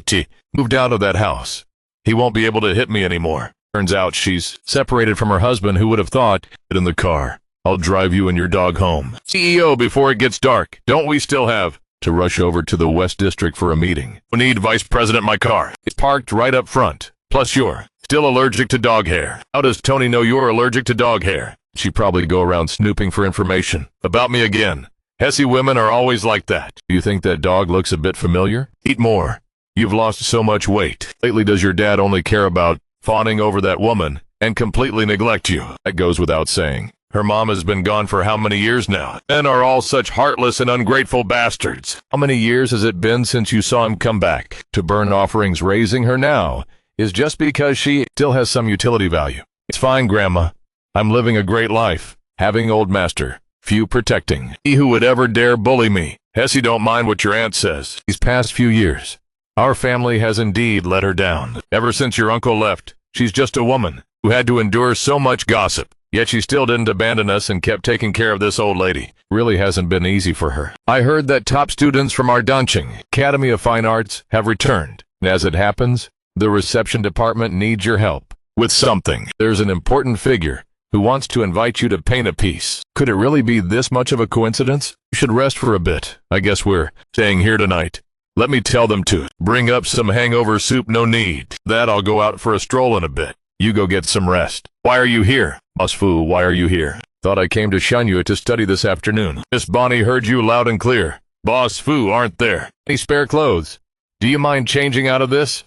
Moved out of that house. He won't be able to hit me anymore. Turns out she's separated from her husband. Who would have thought? Get in the car. I'll drive you and your dog home. CEO, before it gets dark, don't we still have to rush over to the West District for a meeting? We need Vice President my car. It's parked right up front. Plus you're still allergic to dog hair. How does Tony know you're allergic to dog hair? She'd probably go around snooping for information about me again. Hesse women are always like that. Do you think that dog looks a bit familiar? Eat more. You've lost so much weight. Lately, does your dad only care about fawning over that woman and completely neglect you? That goes without saying. Her mom has been gone for how many years now? Men are all such heartless and ungrateful bastards. How many years has it been since you saw him come back to burn offerings? Raising her now is just because she still has some utility value. It's fine, Grandma. I'm living a great life, having old master, few protecting. He who would ever dare bully me. Hesse, don't mind what your aunt says. These past few years, our family has indeed let her down. Ever since your uncle left, she's just a woman who had to endure so much gossip. Yet she still didn't abandon us and kept taking care of this old lady. Really hasn't been easy for her. I heard that top students from our Dancheng Academy of Fine Arts have returned. And as it happens, the reception department needs your help with something. There's an important figure who wants to invite you to paint a piece. Could it really be this much of a coincidence? You should rest for a bit. I guess we're staying here tonight. Let me tell them to bring up some hangover soup. No need. That I'll go out for a stroll in a bit. You go get some rest. Why are you here? Boss Fu, why are you here? Thought I came to Shanyu to study this afternoon. Miss Bonnie heard you loud and clear. Boss Fu aren't there. Any spare clothes? Do you mind changing out of this?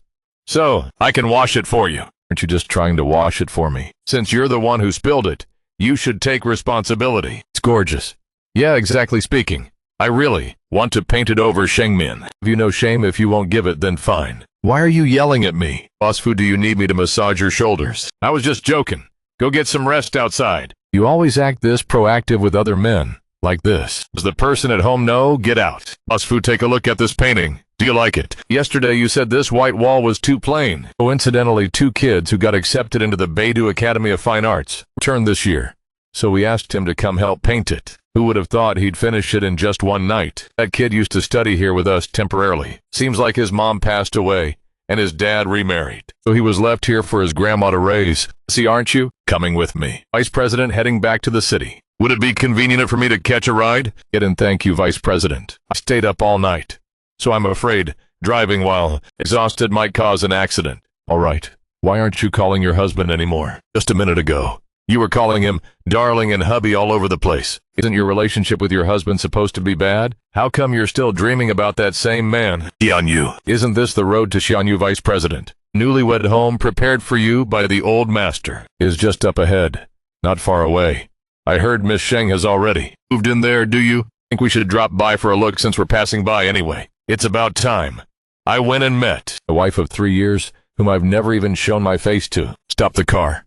So, I can wash it for you. Aren't you just trying to wash it for me? Since you're the one who spilled it, you should take responsibility. It's gorgeous. Yeah, exactly speaking. I really want to paint it over Shengmin. Have you no shame? If you won't give it, then fine. Why are you yelling at me? Boss Fu, do you need me to massage your shoulders? I was just joking. Go get some rest outside. You always act this proactive with other men. Like this. Does the person at home know? Get out. Boss Fu, take a look at this painting. Do you like it? Yesterday you said this white wall was too plain. Coincidentally, 2 kids who got accepted into the Beidou Academy of Fine Arts returned this year. So we asked him to come help paint it. Who would have thought he'd finish it in just one night? That kid used to study here with us temporarily. Seems like his mom passed away, and his dad remarried. So he was left here for his grandma to raise. See, aren't you? Coming with me. Vice President heading back to the city. Would it be convenient for me to catch a ride? Get in, thank you, Vice President. I stayed up all night, so I'm afraid driving while exhausted might cause an accident. All right. Why aren't you calling your husband anymore? Just a minute ago, you were calling him darling and hubby all over the place. Isn't your relationship with your husband supposed to be bad? How come you're still dreaming about that same man? Xianyu. Isn't this the road to Xianyu, Vice President? Newlywed home prepared for you by the old master is just up ahead, not far away. I heard Miss Sheng has already moved in there, do you? Think we should drop by for a look since we're passing by anyway. It's about time. I went and met a wife of 3 years whom I've never even shown my face to. Stop the car.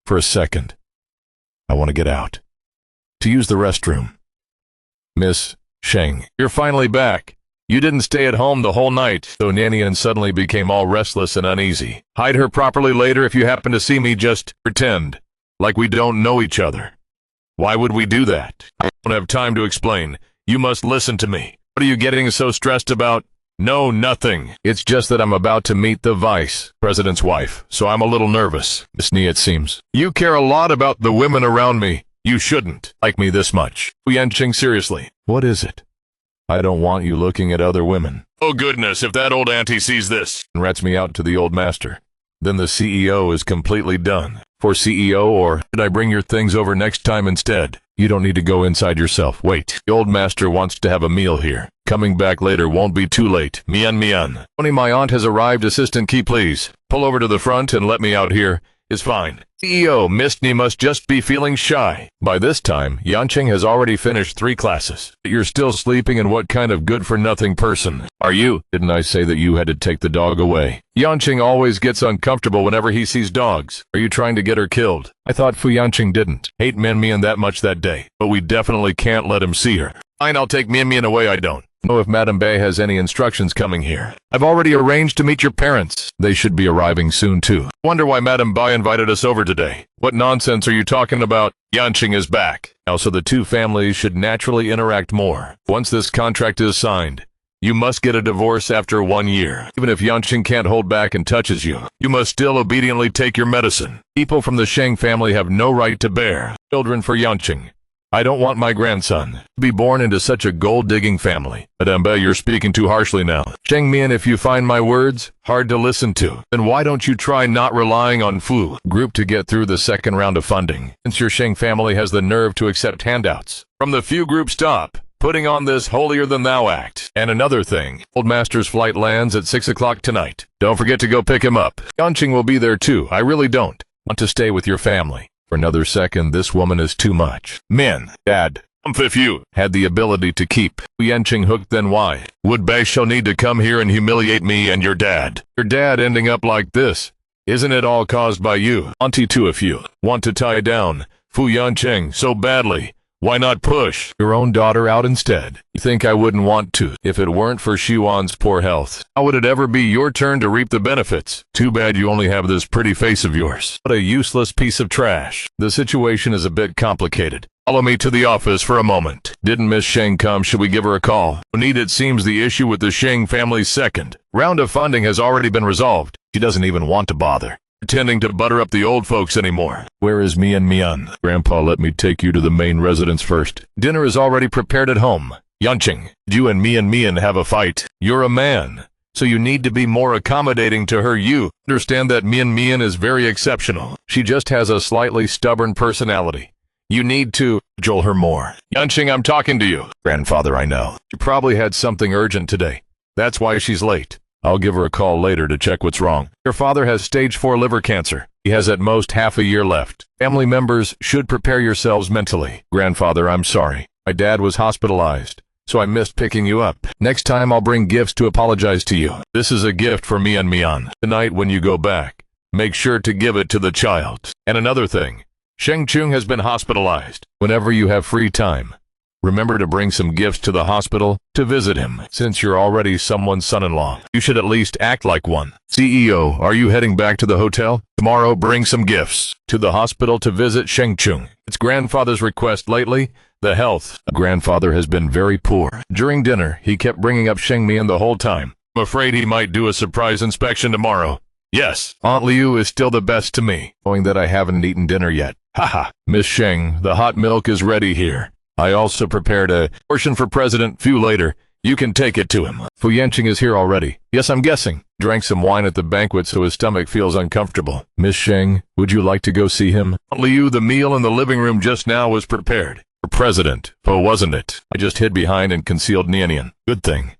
For a second. I want to get out. To use the restroom. Miss Sheng, you're finally back. You didn't stay at home the whole night, so Nanian suddenly became all restless and uneasy. Hide her properly later if you happen to see me, just pretend. Like we don't know each other. Why would we do that? I don't have time to explain. You must listen to me. What are you getting so stressed about? No, nothing. It's just that I'm about to meet the Vice President's wife, so I'm a little nervous. Miss Nee, it seems. You care a lot about the women around me. You shouldn't like me this much. Yanqing, seriously. What is it? I don't want you looking at other women. Oh goodness, if that old auntie sees this and rats me out to the old master, then the CEO is completely done. For CEO, or should I bring your things over next time instead? You don't need to go inside yourself. Wait, the old master wants to have a meal here. Coming back later won't be too late. Mian Mian. Only my aunt has arrived. Assistant key, please. Pull over to the front and let me out here. Is fine. CEO, Miss Nee must just be feeling shy. By this time, Yanqing has already finished 3 classes. You're still sleeping, and what kind of good-for-nothing person are you? Didn't I say that you had to take the dog away? Yanqing always gets uncomfortable whenever he sees dogs. Are you trying to get her killed? I thought Fu Yanqing didn't hate Mian Mian that much that day, but we definitely can't let him see her. Fine, I'll take Mian Mian away. I don't know if Madame Bei has any instructions coming here. I've already arranged to meet your parents. They should be arriving soon, too. Wonder why Madame Bei invited us over today. What nonsense are you talking about? Yanqing is back. Now, so the 2 families should naturally interact more. Once this contract is signed, you must get a divorce after 1 year. Even if Yanqing can't hold back and touches you, you must still obediently take your medicine. People from the Sheng family have no right to bear children for Yanqing. I don't want my grandson to be born into such a gold-digging family. Madame Bei, you're speaking too harshly now. Sheng Mian, if you find my words hard to listen to, then why don't you try not relying on Fu Group to get through the second round of funding, since your Sheng family has the nerve to accept handouts from the Fu Group. Stop putting on this holier-than-thou act. And another thing, Old Master's flight lands at 6 o'clock tonight. Don't forget to go pick him up. Yanqing will be there too. I really don't want to stay with your family. For another second, this woman is too much. Men, Dad, if you had the ability to keep Yanqing hooked, then why would Beisho need to come here and humiliate me and your dad? Your dad ending up like this, isn't it all caused by you? Auntie too, if you want to tie down Fu Yanqing so badly, why not push your own daughter out instead? You think I wouldn't want to if it weren't for Shiwan's poor health? How would it ever be your turn to reap the benefits? Too bad you only have this pretty face of yours. What a useless piece of trash. The situation is a bit complicated. Follow me to the office for a moment. Didn't Miss Sheng come? Should we give her a call? Need, it seems the issue with the Sheng family's second round of funding has already been resolved. She doesn't even want to bother pretending to butter up the old folks anymore. Where is Mian Mian? Grandpa, let me take you to the main residence first. Dinner is already prepared at home. Yanqing, you and Mian Mian have a fight. You're a man, so you need to be more accommodating to her. You understand that Mian Mian is very exceptional. She just has a slightly stubborn personality. You need to cajole her more. Yanqing, I'm talking to you. Grandfather, I know. She probably had something urgent today. That's why she's late. I'll give her a call later to check what's wrong. Your father has stage 4 liver cancer. He has at most half a year left. Family members should prepare yourselves mentally. Grandfather, I'm sorry. My dad was hospitalized, so I missed picking you up. Next time I'll bring gifts to apologize to you. This is a gift for Mian Mian. Tonight when you go back, make sure to give it to the child. And another thing, Sheng Chung has been hospitalized. Whenever you have free time, Remember to bring some gifts to the hospital to visit him. Since you're already someone's son-in-law, you should at least act like one. CEO, are you heading back to the hotel? Tomorrow, bring some gifts to the hospital to visit Sheng Chung. It's grandfather's request lately. The health. Grandfather has been very poor. During dinner, he kept bringing up Sheng Mian the whole time. I'm afraid he might do a surprise inspection tomorrow. Yes, Aunt Liu is still the best to me, knowing that I haven't eaten dinner yet. Haha. Miss Sheng, the hot milk is ready here. I also prepared a portion for President Fu later. You can take it to him. Fu Yanqing is here already. Yes, I'm guessing. Drank some wine at the banquet so his stomach feels uncomfortable. Miss Sheng, would you like to go see him? Aunt Liu, the meal in the living room just now was prepared. For President Fu, wasn't it? I just hid behind and concealed Nian. Good thing.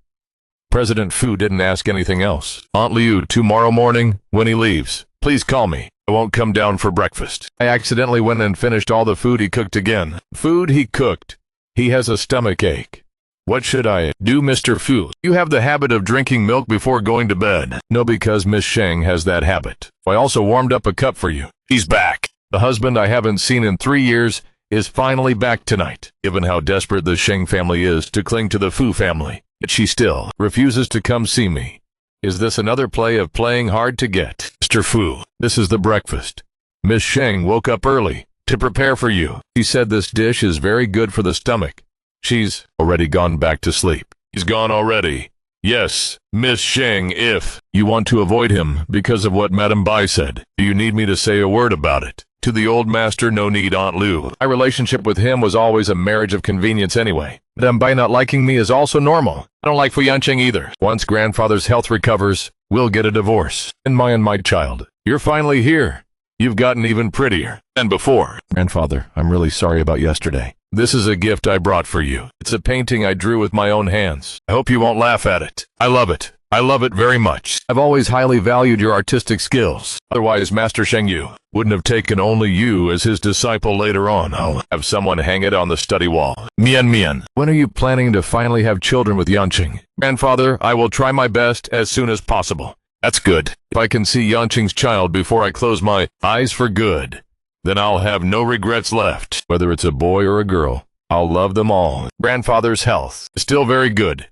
President Fu didn't ask anything else. Aunt Liu, tomorrow morning, when he leaves, please call me. I won't come down for breakfast. I accidentally went and finished all the food he cooked again. Food he cooked. He has a stomach ache. What should I do, Mr. Fu? You have the habit of drinking milk before going to bed. No, because Miss Sheng has that habit. I also warmed up a cup for you. He's back. The husband I haven't seen in 3 years is finally back tonight. Given how desperate the Sheng family is to cling to the Fu family, yet she still refuses to come see me. Is this another play of playing hard to get? Mr. Fu, this is the breakfast. Miss Sheng woke up early to prepare for you. She said this dish is very good for the stomach. She's already gone back to sleep. He's gone already. Yes, Miss Sheng, if you want to avoid him because of what Madame Bai said, do you need me to say a word about it? To the old master, no need, Aunt Liu. My relationship with him was always a marriage of convenience anyway. Madame Bai not liking me is also normal. I don't like Fu Yanqing either. Once grandfather's health recovers, we'll get a divorce. And my child, you're finally here. You've gotten even prettier than before. Grandfather, I'm really sorry about yesterday. This is a gift I brought for you. It's a painting I drew with my own hands. I hope you won't laugh at it. I love it. I love it very much. I've always highly valued your artistic skills. Otherwise, Master Sheng Yu wouldn't have taken only you as his disciple later on. I'll have someone hang it on the study wall. Mian, when are you planning to finally have children with Yanqing? Grandfather, I will try my best as soon as possible. That's good. If I can see Yanqing's child before I close my eyes for good, then I'll have no regrets left. Whether it's a boy or a girl, I'll love them all. Grandfather's health is still very good.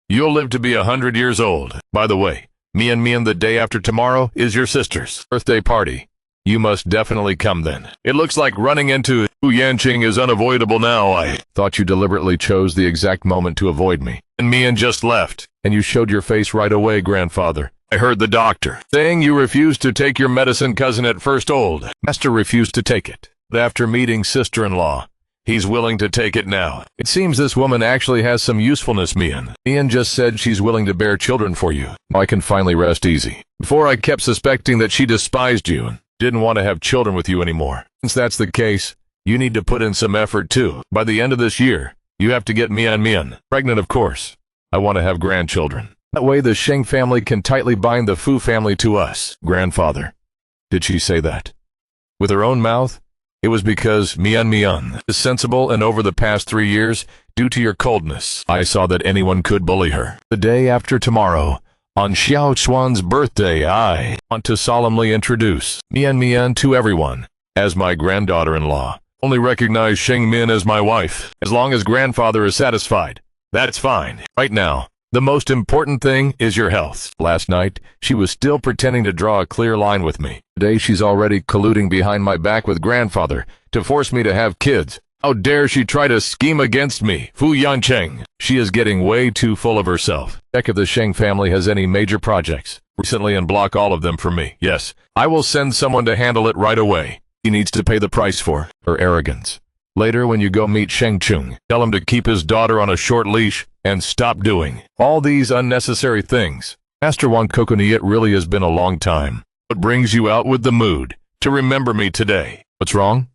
You'll live to be 100 years old. By the way, Mian, the day after tomorrow is your sister's birthday party. You must definitely come then. It looks like running into Fu Yanqing is unavoidable now. I thought you deliberately chose the exact moment to avoid me. And Mian just left, and you showed your face right away, Grandfather. I heard the doctor saying you refused to take your medicine cousin at first old. Master refused to take it, but after meeting sister-in-law, he's willing to take it now. It seems this woman actually has some usefulness, Mian. Mian just said she's willing to bear children for you. Now I can finally rest easy. Before I kept suspecting that she despised you and didn't want to have children with you anymore. Since that's the case, you need to put in some effort too. By the end of this year, you have to get Mian pregnant, of course. I want to have grandchildren. That way the Sheng family can tightly bind the Fu family to us. Grandfather, did she say that? With her own mouth? It was because Mian is sensible, and over the past 3 years, due to your coldness, I saw that anyone could bully her. The day after tomorrow, on Xiao Chuan's birthday, I want to solemnly introduce Mian to everyone as my granddaughter-in-law. Only recognize Sheng Min as my wife. As long as grandfather is satisfied, that's fine. Right now, the most important thing is your health. Last night, she was still pretending to draw a clear line with me. Today, she's already colluding behind my back with grandfather to force me to have kids. How dare she try to scheme against me, Fu Yanqing? She is getting way too full of herself. Check if the Sheng family has any major projects recently and block all of them for me. Yes, I will send someone to handle it right away. He needs to pay the price for her arrogance. Later, when you go meet Sheng Chung, tell him to keep his daughter on a short leash and stop doing all these unnecessary things. Master Wan Kokoni, it really has been a long time. What brings you out with the mood to remember me today? What's wrong?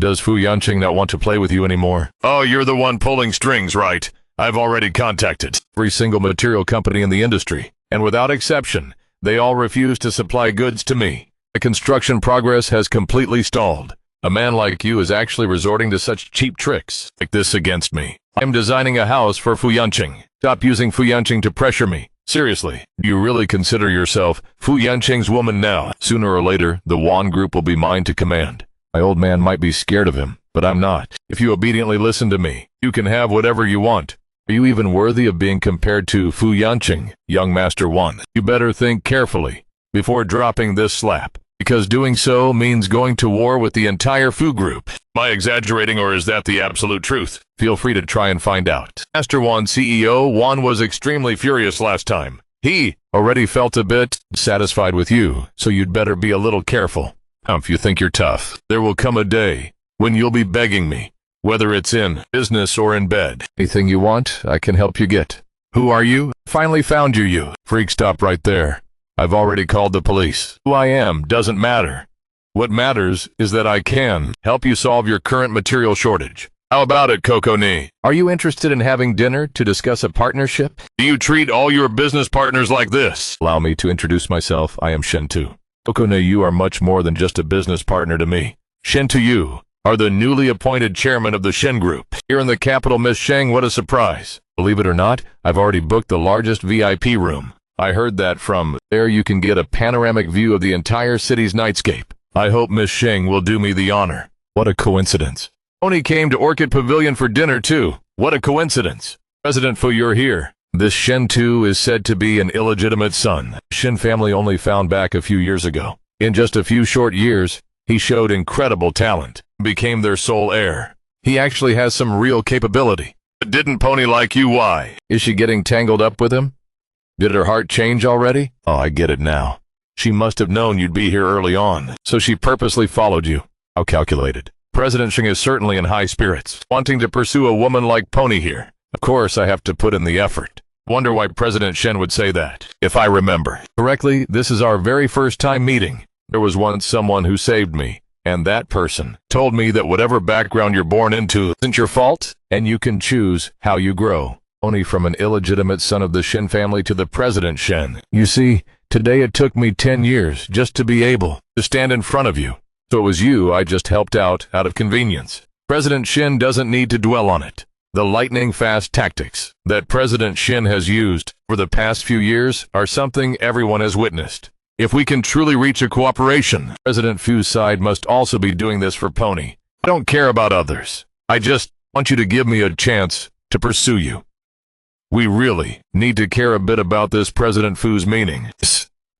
Does Fu Yanqing not want to play with you anymore? Oh, you're the one pulling strings, right? I've already contacted every single material company in the industry, and without exception, they all refuse to supply goods to me. The construction progress has completely stalled. A man like you is actually resorting to such cheap tricks like this against me. I'm designing a house for Fu Yanqing. Stop using Fu Yanqing to pressure me. Seriously, do you really consider yourself Fu Yanqing's woman now? Sooner or later, the Wan group will be mine to command. My old man might be scared of him, but I'm not. If you obediently listen to me, you can have whatever you want. Are you even worthy of being compared to Fu Yanqing, young Master 1? You better think carefully before dropping this slap, because doing so means going to war with the entire Fu group. Am I exaggerating, or is that the absolute truth? Feel free to try and find out. Master 1 CEO Wan was extremely furious last time. He already felt a bit satisfied with you, so you'd better be a little careful. If you think you're tough, there will come a day when you'll be begging me, whether it's in business or in bed. Anything you want, I can help you get. Who are you? Finally found you, you freak. Stop right there. I've already called the police. Who I am doesn't matter. What matters is that I can help you solve your current material shortage. How about it, Coco Ni? Are you interested in having dinner to discuss a partnership? Do you treat all your business partners like this? Allow me to introduce myself. I am Shen-Tu. Coco Ni, you are much more than just a business partner to me. Shen-Tu, you are the newly appointed chairman of the Shen Group. Here in the capital, Miss Sheng, what a surprise. Believe it or not, I've already booked the largest VIP room. I heard that from there you can get a panoramic view of the entire city's nightscape. I hope Miss Sheng will do me the honor. What a coincidence. Tony came to Orchid Pavilion for dinner too. What a coincidence. President Fu, you're here. This Shen-Tu is said to be an illegitimate son. Shen family only found back a few years ago. In just a few short years, he showed incredible talent, became their sole heir. He actually has some real capability. But didn't Pony like you? Why? Is she getting tangled up with him? Did her heart change already? Oh, I get it now. She must have known you'd be here early on, so she purposely followed you. How calculated. President Sheng is certainly in high spirits, wanting to pursue a woman like Pony here. Of course, I have to put in the effort. Wonder why President Shen would say that. If I remember correctly, this is our very first time meeting. There was once someone who saved me, and that person told me that whatever background you're born into isn't your fault, and you can choose how you grow. Only from an illegitimate son of the Shen family to the President Shen. You see, today it took me 10 years just to be able to stand in front of you. So it was you I just helped out of convenience. President Shen doesn't need to dwell on it. The lightning-fast tactics that President Shen has used for the past few years are something everyone has witnessed. If we can truly reach a cooperation, President Fu's side must also be doing this for Pony. I don't care about others. I just want you to give me a chance to pursue you. We really need to care a bit about this President Fu's meaning.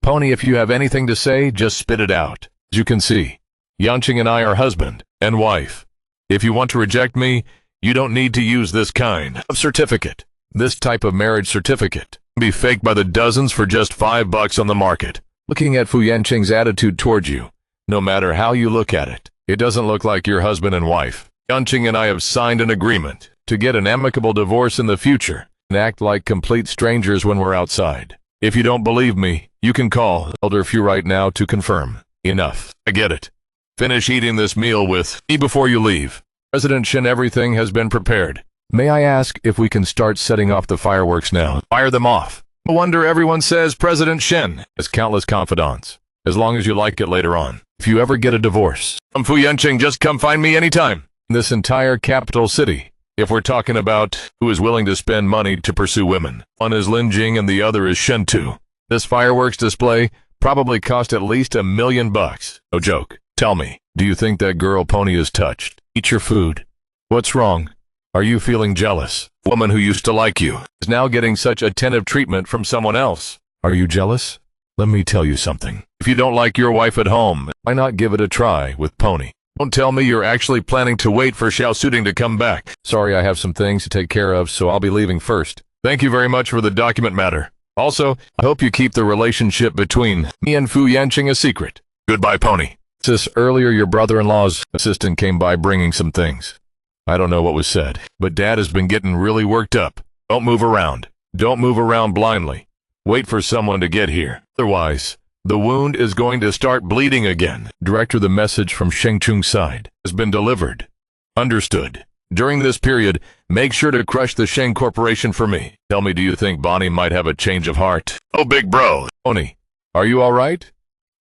Pony, if you have anything to say, just spit it out. As you can see, Yanqing and I are husband and wife. If you want to reject me, you don't need to use this kind of certificate. This type of marriage certificate can be faked by the dozens for just $5 on the market. Looking at Fu Yanqing's attitude towards you, no matter how you look at it, it doesn't look like you're husband and wife. Yanqing and I have signed an agreement to get an amicable divorce in the future and act like complete strangers when we're outside. If you don't believe me, you can call Elder Fu right now to confirm. Enough. I get it. Finish eating this meal with me before you leave. President Shen, everything has been prepared. May I ask if we can start setting off the fireworks now? Fire them off. No wonder everyone says President Shen has countless confidants. As long as you like it later on. If you ever get a divorce from Fu Yanqing, just come find me anytime. In this entire capital city, if we're talking about who is willing to spend money to pursue women, one is Lin Jing and the other is Shen-Tu. This fireworks display probably cost at least $1 million. No joke. Tell me, do you think that girl Pony is touched? Eat your food. What's wrong? Are you feeling jealous? A woman who used to like you is now getting such attentive treatment from someone else. Are you jealous? Let me tell you something. If you don't like your wife at home, why not give it a try with Pony? Don't tell me you're actually planning to wait for Xiao Suting to come back. Sorry, I have some things to take care of, so I'll be leaving first. Thank you very much for the document matter. Also, I hope you keep the relationship between me and Fu Yanqing a secret. Goodbye, Pony. Sis, earlier your brother-in-law's assistant came by bringing some things. I don't know what was said, but Dad has been getting really worked up. Don't move around. Don't move around blindly. Wait for someone to get here. Otherwise, the wound is going to start bleeding again. Director, the message from Sheng Chung's side has been delivered. Understood. During this period, make sure to crush the Sheng Corporation for me. Tell me, do you think Bonnie might have a change of heart? Oh, big bro. Pony, are you all right?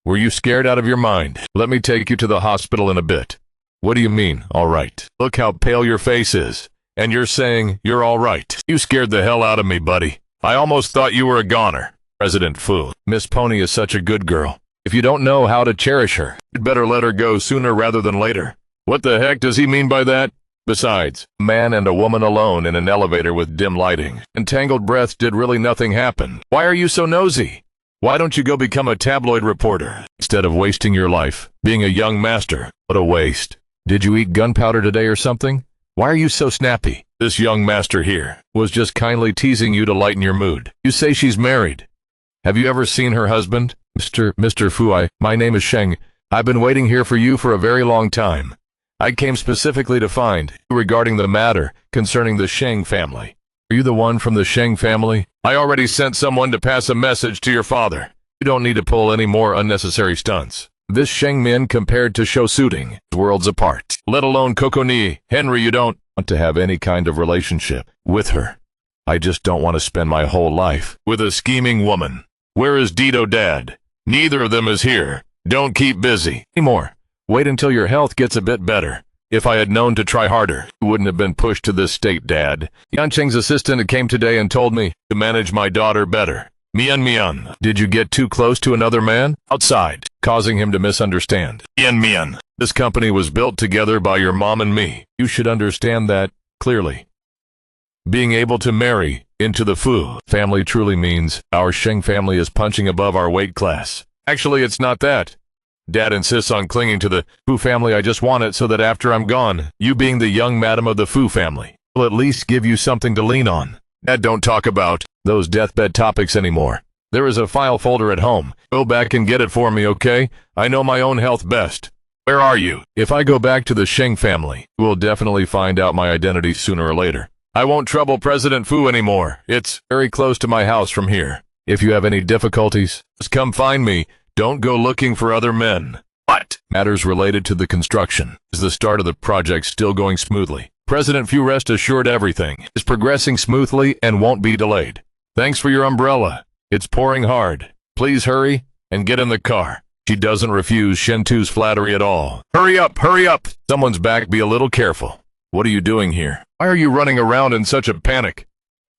Were you scared out of your mind? Let me take you to the hospital in a bit. What do you mean, all right? Look how pale your face is. And you're saying you're all right. You scared the hell out of me, buddy. I almost thought you were a goner. President Fu, Miss Pony is such a good girl. If you don't know how to cherish her, you'd better let her go sooner rather than later. What the heck does he mean by that? Besides, a man and a woman alone in an elevator with dim lighting and tangled breaths did really nothing happen. Why are you so nosy? Why don't you go become a tabloid reporter instead of wasting your life being a young master? What a waste. Did you eat gunpowder today or something? Why are you so snappy? This young master here was just kindly teasing you to lighten your mood. You say she's married. Have you ever seen her husband? Mr. Fu, my name is Sheng. I've been waiting here for you for a very long time. I came specifically to find you regarding the matter concerning the Sheng family. Are you the one from the Sheng family? I already sent someone to pass a message to your father. You don't need to pull any more unnecessary stunts. This Sheng Min compared to show suiting is worlds apart. Let alone Kokoni. Henry, you don't want to have any kind of relationship with her. I just don't want to spend my whole life with a scheming woman. Where is Dito Dad? Neither of them is here. Don't keep busy anymore. Wait until your health gets a bit better. If I had known to try harder, you wouldn't have been pushed to this state, Dad. Yancheng's assistant came today and told me to manage my daughter better. Mian, did you get too close to another man outside, causing him to misunderstand? Mian, this company was built together by your mom and me. You should understand that clearly. Being able to marry into the Fu family truly means our Sheng family is punching above our weight class. Actually, it's not that. Dad insists on clinging to the Fu family. I just want it so that after I'm gone, you being the young madam of the Fu family will at least give you something to lean on. Dad, don't talk about those deathbed topics anymore. There is a file folder at home. Go back and get it for me, okay? I know my own health best. Where are you? If I go back to the Sheng family, you will definitely find out my identity sooner or later. I won't trouble President Fu anymore. It's very close to my house from here. If you have any difficulties, just come find me. Don't go looking for other men. What? Matters related to the construction. Is the start of the project still going smoothly? President Fu, rest assured everything is progressing smoothly and won't be delayed. Thanks for your umbrella. It's pouring hard. Please hurry and get in the car. She doesn't refuse Shentu's flattery at all. Hurry up, hurry up! Someone's back, be a little careful. What are you doing here? Why are you running around in such a panic?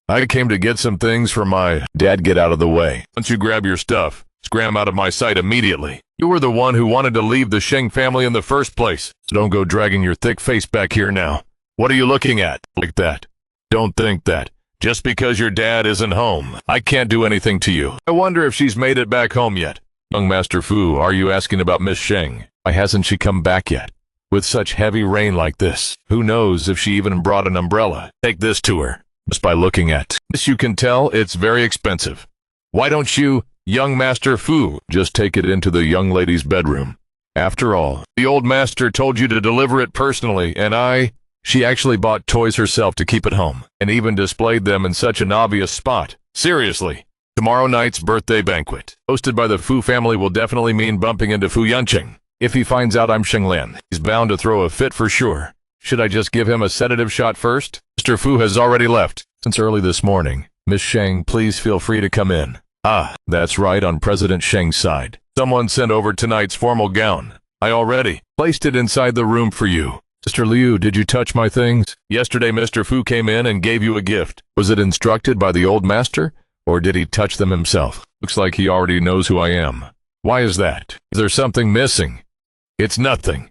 I came to get some things for my dad. Get out of the way. Once you grab your stuff, scram out of my sight immediately. You were the one who wanted to leave the Sheng family in the first place, so don't go dragging your thick face back here now. What are you looking at like that? Don't think that. Just because your dad isn't home, I can't do anything to you. I wonder if she's made it back home yet. Young Master Fu, are you asking about Miss Sheng? Why hasn't she come back yet? With such heavy rain like this, who knows if she even brought an umbrella? Take this to her. Just by looking at this you can tell it's very expensive. Why don't you, young Master Fu, just take it into the young lady's bedroom? After all, the old master told you to deliver it personally, and she actually bought toys herself to keep at home, and even displayed them in such an obvious spot. Seriously, tomorrow night's birthday banquet, hosted by the Fu family, will definitely mean bumping into Fu Yanqing. If he finds out I'm Shenglin, he's bound to throw a fit for sure. Should I just give him a sedative shot first? Mr. Fu has already left since early this morning. Miss Sheng, please feel free to come in. Ah, that's right, on President Sheng's side. Someone sent over tonight's formal gown. I already placed it inside the room for you. Mr. Liu, did you touch my things? Yesterday Mr. Fu came in and gave you a gift. Was it instructed by the old master, or did he touch them himself? Looks like he already knows who I am. Why is that? Is there something missing? It's nothing.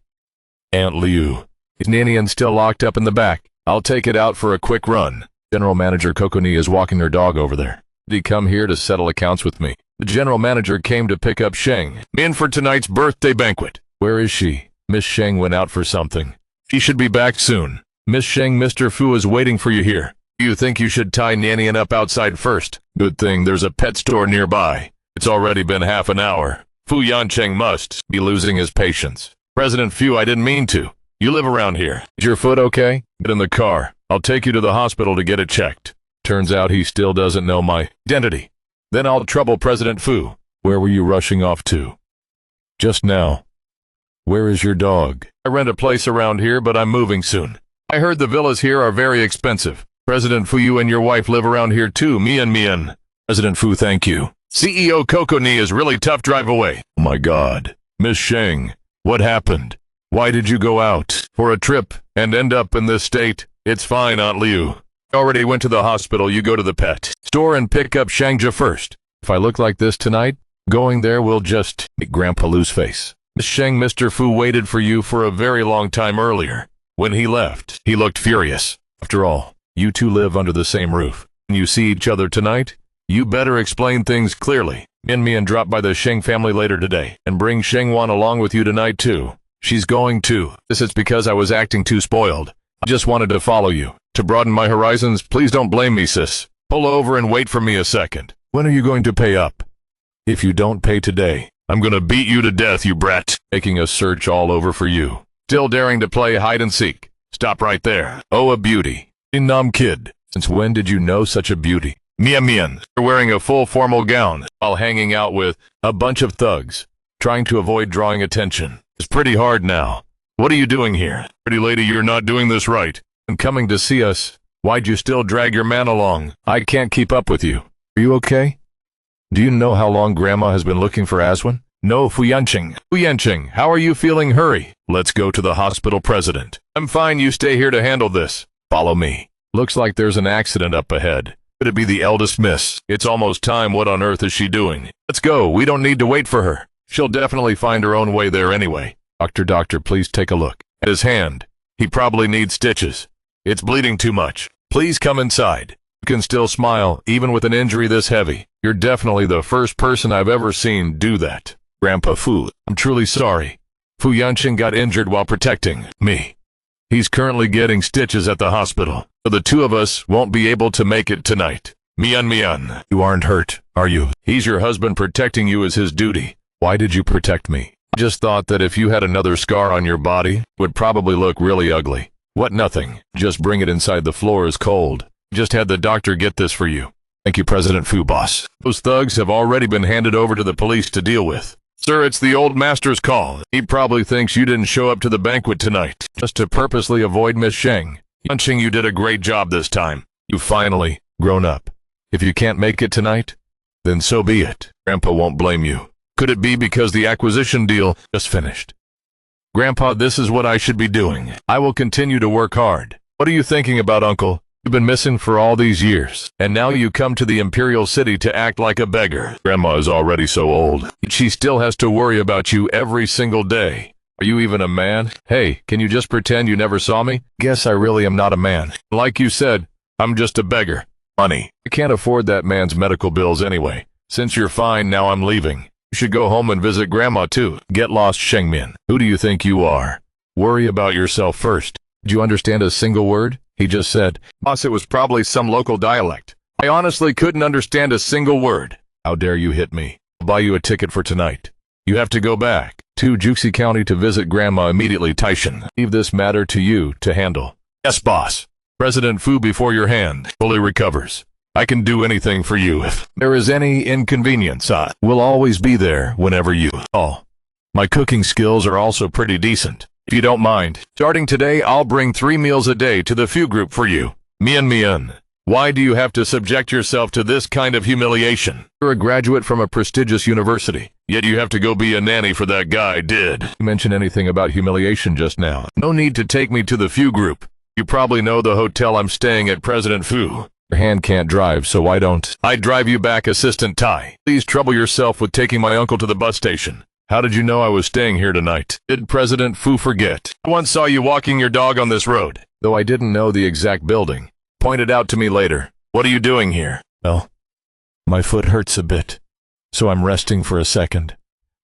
Aunt Liu. Is Ninian still locked up in the back? I'll take it out for a quick run. General Manager Kokoni is walking her dog over there. Did he come here to settle accounts with me? The general manager came to pick up Sheng in for tonight's birthday banquet. Where is she? Miss Sheng went out for something. She should be back soon. Miss Sheng, Mr. Fu is waiting for you here. Do you think you should tie Nanian up outside first? Good thing there's a pet store nearby. It's already been half an hour. Fu Yancheng must be losing his patience. President Fu, I didn't mean to. You live around here. Is your foot okay? Get in the car. I'll take you to the hospital to get it checked. Turns out he still doesn't know my identity. Then I'll trouble President Fu. Where were you rushing off to? Just now. Where is your dog? I rent a place around here, but I'm moving soon. I heard the villas here are very expensive. President Fu, you and your wife live around here too, Mian. President Fu, thank you. CEO Kokoni is really tough, drive away. Oh my God. Miss Sheng, what happened? Why did you go out for a trip and end up in this state? It's fine, Aunt Liu. I already went to the hospital. You go to the pet store and pick up Shangja first. If I look like this tonight, going there will just make Grandpa lose face. Miss Sheng, Mr. Fu waited for you for a very long time earlier. When he left, he looked furious. After all, you two live under the same roof. When you see each other tonight, you better explain things clearly. Mian drop by the Sheng family later today, and bring Sheng Wan along with you tonight too. She's going too. This is because I was acting too spoiled. I just wanted to follow you. To broaden my horizons, please don't blame me, sis. Pull over and wait for me a second. When are you going to pay up? If you don't pay today, I'm gonna beat you to death, you brat. Making a search all over for you. Still daring to play hide and seek. Stop right there. Oh, a beauty. Nam kid. Since when did you know such a beauty? Mian, you're wearing a full formal gown while hanging out with a bunch of thugs, trying to avoid drawing attention. It's pretty hard now. What are you doing here? Pretty lady, you're not doing this right. And coming to see us, why'd you still drag your man along? I can't keep up with you. Are you okay? Do you know how long Grandma has been looking for Aswan? No, Fu Yanqing, how are you feeling? Hurry. Let's go to the hospital, President. I'm fine, you stay here to handle this. Follow me. Looks like there's an accident up ahead. Could it be the eldest miss? It's almost time. What on earth is she doing? Let's go. We don't need to wait for her. She'll definitely find her own way there anyway. Doctor, please take a look. At his hand. He probably needs stitches. It's bleeding too much. Please come inside. You can still smile, even with an injury this heavy. You're definitely the first person I've ever seen do that. Grandpa Fu, I'm truly sorry. Fu Yanqing got injured while protecting me. He's currently getting stitches at the hospital, so the two of us won't be able to make it tonight. Mian, you aren't hurt, are you? He's your husband. Protecting you is his duty. Why did you protect me? I just thought that if you had another scar on your body, it would probably look really ugly. What, nothing. Just bring it inside. The floor is cold. Just had the doctor get this for you. Thank you, President Fu, boss. Those thugs have already been handed over to the police to deal with. Sir, it's the old master's call. He probably thinks you didn't show up to the banquet tonight, just to purposely avoid Miss Sheng. Yanqing, you did a great job this time. You've finally grown up. If you can't make it tonight, then so be it. Grandpa won't blame you. Could it be because the acquisition deal just finished? Grandpa, this is what I should be doing. I will continue to work hard. What are you thinking about, Uncle? You've been missing for all these years, and now you come to the Imperial City to act like a beggar. Grandma is already so old. She still has to worry about you every single day. Are you even a man? Hey, can you just pretend you never saw me? Guess I really am not a man. Like you said, I'm just a beggar. Money. I can't afford that man's medical bills anyway. Since you're fine now, I'm leaving. You should go home and visit Grandma too. Get lost, Shengmin. Who do you think you are? Worry about yourself first. Did you understand a single word? He just said, boss, it was probably some local dialect. I honestly couldn't understand a single word. How dare you hit me? I'll buy you a ticket for tonight. You have to go back to Juxi County to visit Grandma immediately. Taishan, leave this matter to you to handle. Yes, boss. President Fu, before your hand fully recovers, I can do anything for you. If there is any inconvenience, I will always be there whenever you call. My cooking skills are also pretty decent. If you don't mind, starting today, I'll bring 3 meals a day to the Fu group for you. Mian, why do you have to subject yourself to this kind of humiliation? You're a graduate from a prestigious university, yet you have to go be a nanny for that guy. Did you mention anything about humiliation just now? No need to take me to the Fu group. You probably know the hotel I'm staying at, President Fu. Your hand can't drive, so why don't I drive you back, Assistant Tai? Please trouble yourself with taking my uncle to the bus station. How did you know I was staying here tonight? Did President Fu forget? I once saw you walking your dog on this road. Though I didn't know the exact building. Pointed out to me later. What are you doing here? Well, my foot hurts a bit, so I'm resting for a second.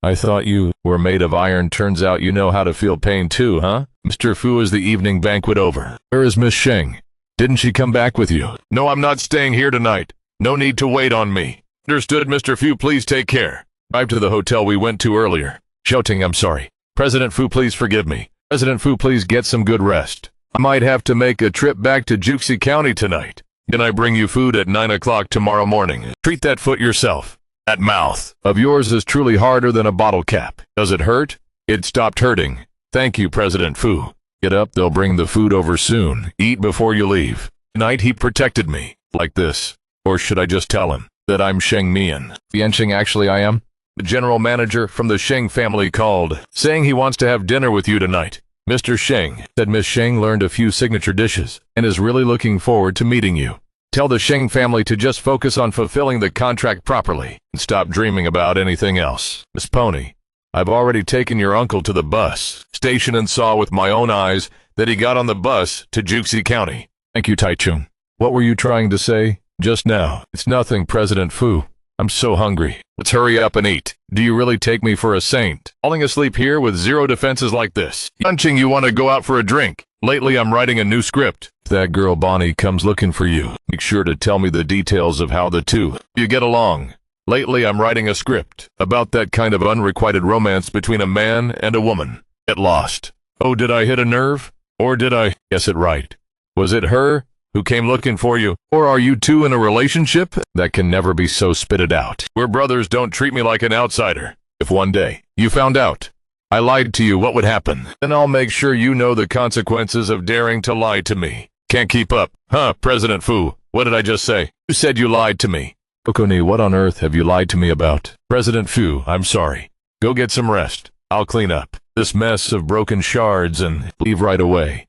I thought you were made of iron. Turns out you know how to feel pain too, huh? Mr. Fu, is the evening banquet over? Where is Miss Sheng? Didn't she come back with you? No, I'm not staying here tonight. No need to wait on me. Understood, Mr. Fu, please take care. Drive to the hotel we went to earlier. Shouting, I'm sorry. President Fu, please forgive me. President Fu, please get some good rest. I might have to make a trip back to Juxi County tonight. Can I bring you food at 9 o'clock tomorrow morning? Treat that foot yourself. That mouth of yours is truly harder than a bottle cap. Does it hurt? It stopped hurting. Thank you, President Fu. Get up, they'll bring the food over soon. Eat before you leave. Tonight he protected me. Like this. Or should I just tell him that I'm Sheng Mian? Yanqing, actually I am. The general manager from the Sheng family called, saying he wants to have dinner with you tonight. Mr. Sheng said Miss Sheng learned a few signature dishes and is really looking forward to meeting you. Tell the Sheng family to just focus on fulfilling the contract properly and stop dreaming about anything else. Miss Pony, I've already taken your uncle to the bus station and saw with my own eyes that he got on the bus to Juxi County. Thank you, Taichung. What were you trying to say just now? It's nothing, President Fu. I'm so hungry. Let's hurry up and eat. Do you really take me for a saint? Falling asleep here with zero defenses like this. Yunqing, you want to go out for a drink? Lately, I'm writing a new script. If that girl Bonnie comes looking for you, make sure to tell me the details of how the two you get along. Lately, I'm writing a script about that kind of unrequited romance between a man and a woman. Get lost. Oh, did I hit a nerve? Or did I guess it right? Was it her who came looking for you? Or are you two in a relationship? That can never be so spitted out. We're brothers, don't treat me like an outsider. If one day you found out I lied to you, what would happen? Then I'll make sure you know the consequences of daring to lie to me. Can't keep up. Huh, President Fu, what did I just say? You said you lied to me. Okoni, what on earth have you lied to me about? President Fu, I'm sorry. Go get some rest. I'll clean up this mess of broken shards and leave right away.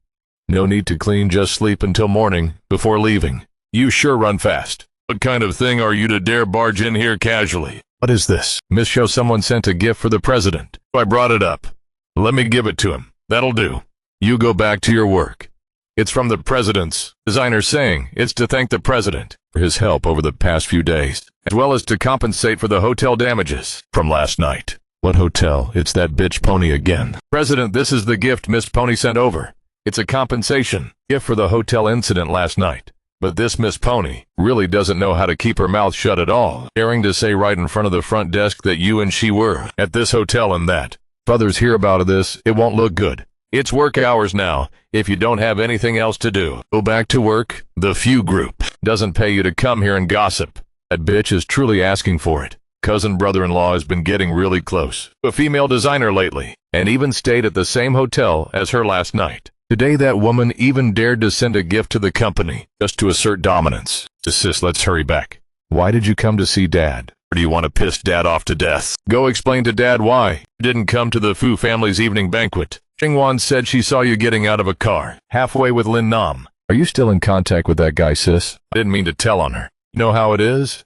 No need to clean, just sleep until morning before leaving. You sure run fast. What kind of thing are you to dare barge in here casually? What is this? Miss Show, someone sent a gift for the president. I brought it up. Let me give it to him. That'll do. You go back to your work. It's from the president's designer saying it's to thank the president for his help over the past few days, as well as to compensate for the hotel damages from last night. What hotel? It's that bitch Pony again. President, this is the gift Miss Pony sent over. It's a compensation gift for the hotel incident last night. But this Miss Pony really doesn't know how to keep her mouth shut at all, daring to say right in front of the front desk that you and she were at this hotel and that. If others hear about this, it won't look good. It's work hours now. If you don't have anything else to do, go back to work. The Few Group doesn't pay you to come here and gossip. That bitch is truly asking for it. Cousin brother-in-law has been getting really close to a female designer lately, and even stayed at the same hotel as her last night. Today that woman even dared to send a gift to the company, just to assert dominance. Sis, let's hurry back. Why did you come to see Dad? Or do you want to piss Dad off to death? Go explain to Dad why you didn't come to the Fu family's evening banquet. Xingwan said she saw you getting out of a car, halfway with Lin Nam. Are you still in contact with that guy, sis? I didn't mean to tell on her. You know how it is?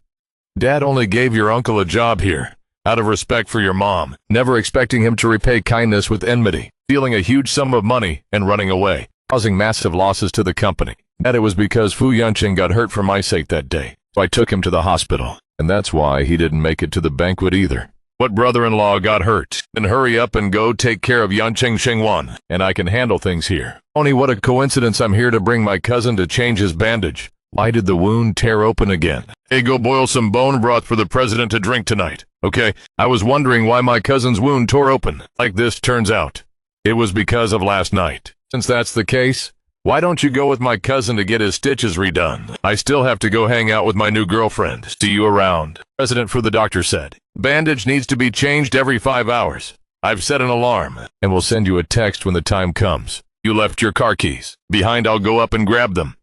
Dad only gave your uncle a job here, out of respect for your mom, never expecting him to repay kindness with enmity, stealing a huge sum of money and running away, causing massive losses to the company. That it was because Fu Yunqing got hurt for my sake that day, so I took him to the hospital, and that's why he didn't make it to the banquet either. What brother-in-law got hurt? Then hurry up and go take care of Yunqing Xingwan, and I can handle things here. Only what a coincidence I'm here to bring my cousin to change his bandage. Why did the wound tear open again? Hey, go boil some bone broth for the president to drink tonight, okay? I was wondering why my cousin's wound tore open like this. Turns out it was because of last night. Since that's the case, why don't you go with my cousin to get his stitches redone? I still have to go hang out with my new girlfriend. See you around. President Fu, the doctor said. Bandage needs to be changed every 5 hours. I've set an alarm, and we'll send you a text when the time comes. You left your car keys behind. I'll go up and grab them.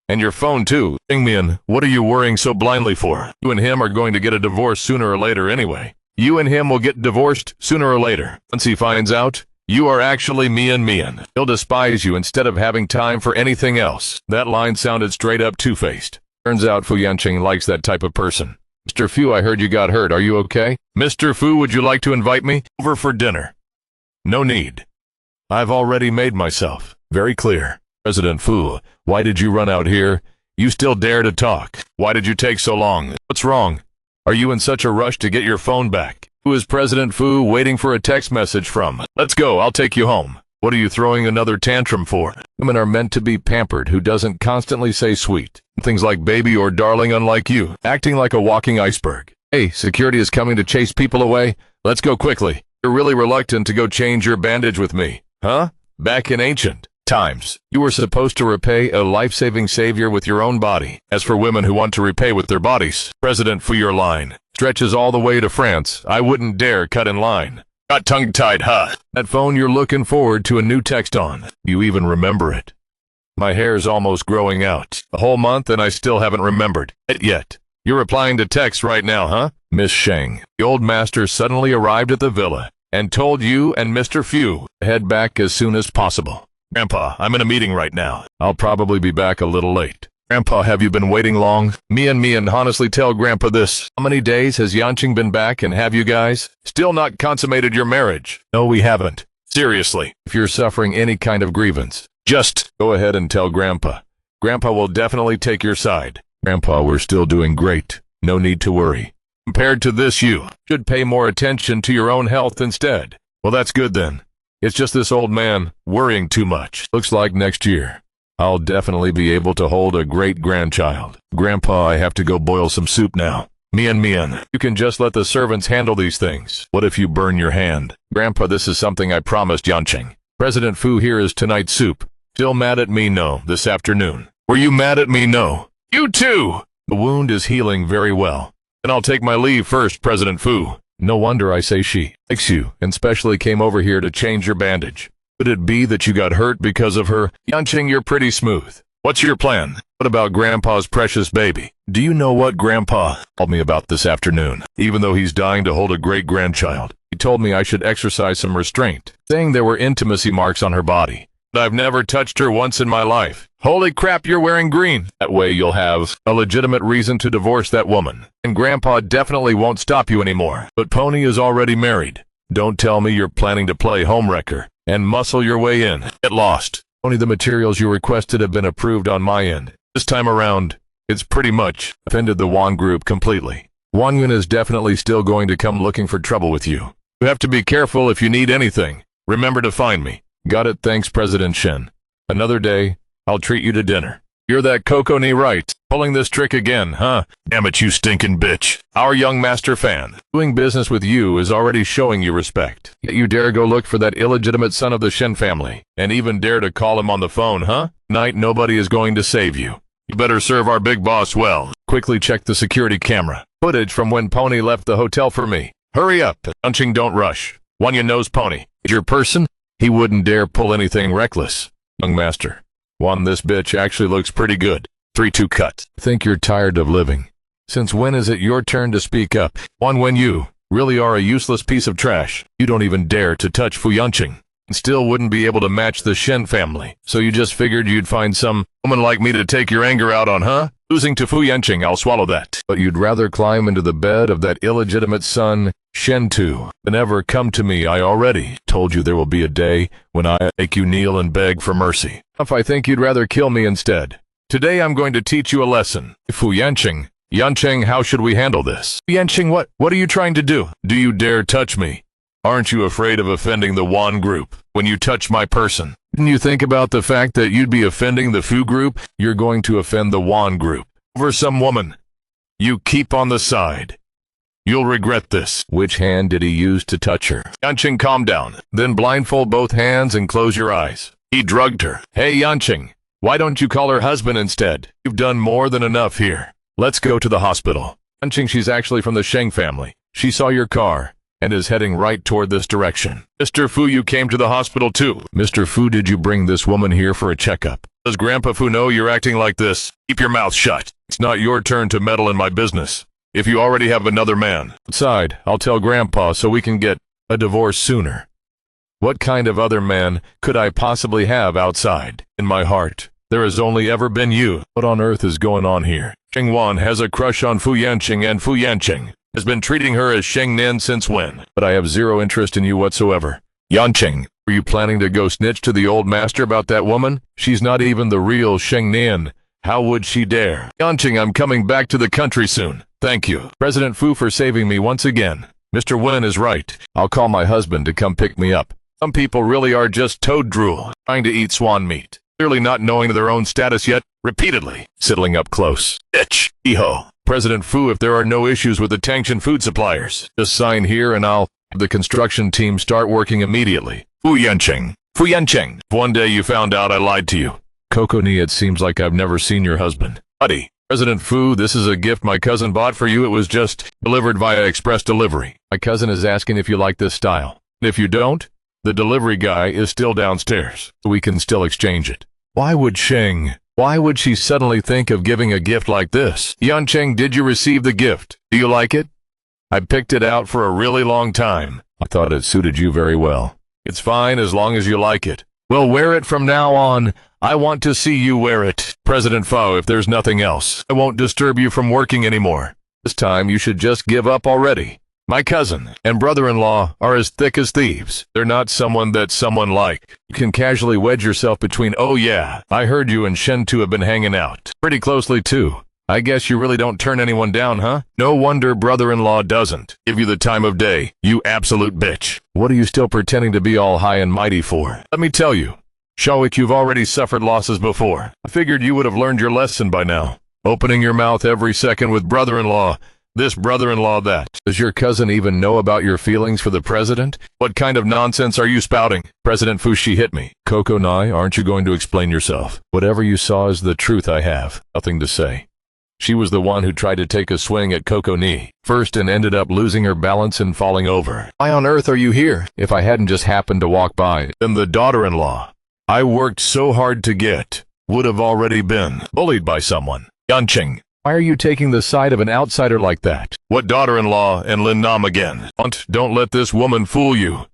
And your phone, too. Mingmian, what are you worrying so blindly for? You and him are going to get a divorce sooner or later anyway. You and him will get divorced sooner or later. Once he finds out you are actually Mian, he'll despise you instead of having time for anything else. That line sounded straight up two-faced. Turns out Fu Yunqing likes that type of person. Mr. Fu, I heard you got hurt. Are you okay? Mr. Fu, would you like to invite me over for dinner? No need. I've already made myself very clear. President Fu, why did you run out here? You still dare to talk. Why did you take so long? What's wrong? Are you in such a rush to get your phone back? Who is President Fu waiting for a text message from? Let's go, I'll take you home. What are you throwing another tantrum for? Women are meant to be pampered who doesn't constantly say sweet things like baby or darling, unlike you, acting like a walking iceberg. Hey, security is coming to chase people away. Let's go quickly. You're really reluctant to go change your bandage with me, huh? Back in ancient times, you were supposed to repay a life-saving savior with your own body. As for women who want to repay with their bodies, President Fu, your line stretches all the way to France. I wouldn't dare cut in line. Got tongue-tied, huh? That phone you're looking forward to a new text on. You even remember it. My hair's almost growing out. A whole month and I still haven't remembered it yet. You're replying to texts right now, huh? Miss Sheng, the old master suddenly arrived at the villa and told you and Mr. Fu to head back as soon as possible. Grandpa, I'm in a meeting right now. I'll probably be back a little late. Grandpa, have you been waiting long? Me and honestly tell Grandpa this. How many days has Yanqing been back, and have you guys still not consummated your marriage? No, we haven't. Seriously, if you're suffering any kind of grievance, just go ahead and tell Grandpa. Grandpa will definitely take your side. Grandpa, we're still doing great. No need to worry. Compared to this, you should pay more attention to your own health instead. Well, that's good then. It's just this old man worrying too much. Looks like next year I'll definitely be able to hold a great-grandchild. Grandpa, I have to go boil some soup now. Mian, you can just let the servants handle these things. What if you burn your hand? Grandpa, this is something I promised Yanqing. President Fu here is tonight's soup. Still mad at me? No, this afternoon. Were you mad at me? No. You too! The wound is healing very well. Then I'll take my leave first, President Fu. No wonder I say she likes you, and specially came over here to change your bandage. Could it be that you got hurt because of her? Yanqing, you're pretty smooth. What's your plan? What about Grandpa's precious baby? Do you know what Grandpa told me about this afternoon? Even though he's dying to hold a great-grandchild, he told me I should exercise some restraint, saying there were intimacy marks on her body. But I've never touched her once in my life. Holy crap, you're wearing green. That way you'll have a legitimate reason to divorce that woman. And Grandpa definitely won't stop you anymore. But Pony is already married. Don't tell me you're planning to play homewrecker and muscle your way in. Get lost. Only the materials you requested have been approved on my end. This time around, it's pretty much offended the Wan group completely. Wan Yun is definitely still going to come looking for trouble with you. You have to be careful if you need anything. Remember to find me. Got it, thanks, President Shen. Another day, I'll treat you to dinner. You're that Coco Ni right. Pulling this trick again, huh? Damn it, you stinking bitch. Our young master fan. Doing business with you is already showing you respect. Yet you dare go look for that illegitimate son of the Shen family, and even dare to call him on the phone, huh? Tonight, nobody is going to save you. You better serve our big boss well. Quickly check the security camera. Footage from when Pony left the hotel for me. Hurry up. Yanqing, don't rush. Wanya knows Pony is your person. He wouldn't dare pull anything reckless. Young master. Wan, this bitch actually looks pretty good. 3-2 cut. Think you're tired of living. Since when is it your turn to speak up? Wan, when you really are a useless piece of trash. You don't even dare to touch Fu Yanqing. And still wouldn't be able to match the Shen family. So you just figured you'd find some woman like me to take your anger out on, huh? Losing to Fu Yanqing, I'll swallow that. But you'd rather climb into the bed of that illegitimate son, Shen Tu, than ever come to me. I already told you there will be a day when I make you kneel and beg for mercy. If I think you'd rather kill me instead. Today I'm going to teach you a lesson. Fu Yanqing, how should we handle this? Yanqing, what are you trying to do? Do you dare touch me? Aren't you afraid of offending the Wan group when you touch my person? Didn't you think about the fact that you'd be offending the Fu group? You're going to offend the Wan group over some woman. You keep on the side. You'll regret this. Which hand did he use to touch her? Yanqing, calm down. Then blindfold both hands and close your eyes. He drugged her. Hey, Yanqing, why don't you call her husband instead? You've done more than enough here. Let's go to the hospital. Yanqing, she's actually from the Sheng family. She saw your car and is heading right toward this direction. Mr. Fu, you came to the hospital too. Mr. Fu, did you bring this woman here for a checkup? Does Grandpa Fu know you're acting like this? Keep your mouth shut. It's not your turn to meddle in my business. If you already have another man outside, I'll tell Grandpa so we can get a divorce sooner. What kind of other man could I possibly have outside? In my heart, there has only ever been you. What on earth is going on here? Sheng Wan has a crush on Fu Yanqing, and Fu Yanqing has been treating her as Sheng Nin since when? But I have zero interest in you whatsoever. Yanqing, were you planning to go snitch to the old master about that woman? She's not even the real Sheng Nin. How would she dare? Yanqing, I'm coming back to the country soon. Thank you, President Fu, for saving me once again. Mr. Wen is right. I'll call my husband to come pick me up. Some people really are just toad drool, trying to eat swan meat, clearly not knowing their own status yet, repeatedly sidling up close. Bitch. Eho. President Fu, if there are no issues with the Tangshan food suppliers, just sign here and I'll have the construction team start working immediately. Fu Yanqing. Fu Yanqing. One day you found out I lied to you. Coco Ni, it seems like I've never seen your husband. Buddy. President Fu, this is a gift my cousin bought for you. It was just delivered via express delivery. My cousin is asking if you like this style. If you don't, the delivery guy is still downstairs, so we can still exchange it. Why would she suddenly think of giving a gift like this? Yanqing, did you receive the gift? Do you like it? I picked it out for a really long time. I thought it suited you very well. It's fine as long as you like it. Well, wear it from now on. I want to see you wear it. President Fo, if there's nothing else, I won't disturb you from working anymore. This time you should just give up already. My cousin and brother-in-law are as thick as thieves. They're not someone that someone like. You can casually wedge yourself between. Oh yeah, I heard you and Shen Tu have been hanging out. Pretty closely too. I guess you really don't turn anyone down, huh? No wonder brother-in-law doesn't give you the time of day, you absolute bitch. What are you still pretending to be all high and mighty for? Let me tell you, Shawik, you've already suffered losses before. I figured you would have learned your lesson by now. Opening your mouth every second with brother-in-law, this brother-in-law that. Does your cousin even know about your feelings for the president? What kind of nonsense are you spouting? President Fushi hit me. Coco Nai, aren't you going to explain yourself? Whatever you saw is the truth. I have nothing to say. She was the one who tried to take a swing at Coco Ni first and ended up losing her balance and falling over. Why on earth are you here? If I hadn't just happened to walk by, then the daughter-in-law I worked so hard to get would have already been bullied by someone. Yanqing, why are you taking the side of an outsider like that? What daughter-in-law and Lin Nam again? Aunt, don't let this woman fool you.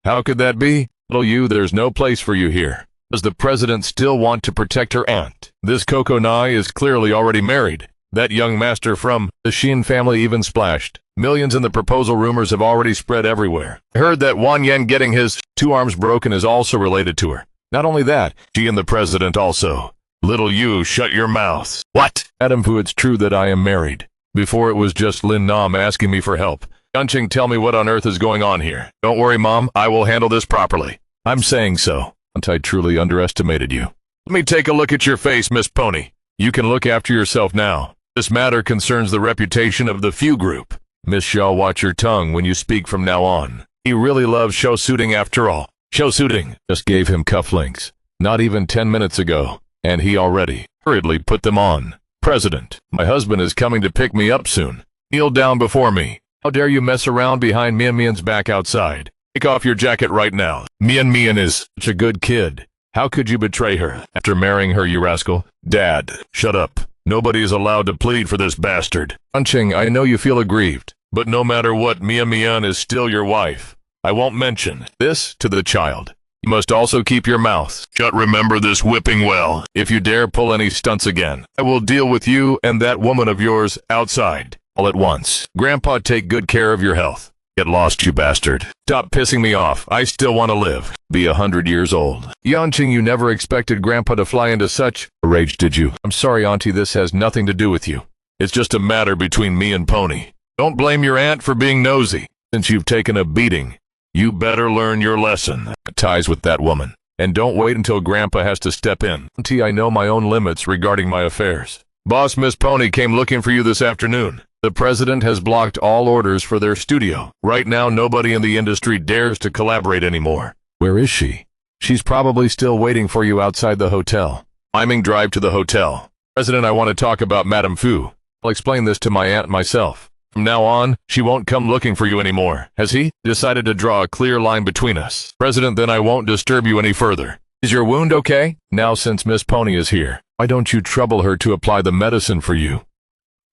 How could that be? Little you, there's no place for you here. Does the president still want to protect her aunt? This Coco Nai is clearly already married. That young master from the Xin family even splashed. Millions in the proposal rumors have already spread everywhere. I heard that Wan Yen getting his 2 arms broken is also related to her. Not only that, she and the president also. Little you, shut your mouth. What? Madam Fu, it's true that I am married. Before it was just Lin Nam asking me for help. Yanqing, tell me what on earth is going on here. Don't worry, Mom, I will handle this properly. I'm saying so. I truly underestimated you. Let me take a look at your face, Miss Pony. You can look after yourself now. This matter concerns the reputation of the Few Group. Miss Shaw, watch your tongue when you speak from now on. He really loves show suiting after all. Show suiting just gave him cufflinks. Not even 10 minutes ago, and he already hurriedly put them on. President, my husband is coming to pick me up soon. Kneel down before me. How dare you mess around behind Mian Mian's back outside? Take off your jacket right now. Mian Mian is such a good kid. How could you betray her after marrying her, you rascal? Dad, shut up. Nobody is allowed to plead for this bastard. Yanqing, I know you feel aggrieved, but no matter what, Mian Mian is still your wife. I won't mention this to the child. You must also keep your mouth shut. Remember this whipping well. If you dare pull any stunts again, I will deal with you and that woman of yours outside all at once. Grandpa, take good care of your health. Get lost, you bastard. Stop pissing me off. I still want to live. Be 100 years old. Yanqing, you never expected Grandpa to fly into such a rage, did you? I'm sorry, Auntie, this has nothing to do with you. It's just a matter between me and Pony. Don't blame your aunt for being nosy. Since you've taken a beating, you better learn your lesson. Ties with that woman. And don't wait until Grandpa has to step in. Auntie, I know my own limits regarding my affairs. Boss, Miss Pony came looking for you this afternoon. The president has blocked all orders for their studio. Right now, nobody in the industry dares to collaborate anymore. Where is she? She's probably still waiting for you outside the hotel. Timing, drive to the hotel. President, I want to talk about Madame Fu. I'll explain this to my aunt myself. From now on, she won't come looking for you anymore. Has he decided to draw a clear line between us? President, then I won't disturb you any further. Is your wound okay? Now, since Miss Pony is here, why don't you trouble her to apply the medicine for you?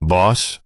Boss?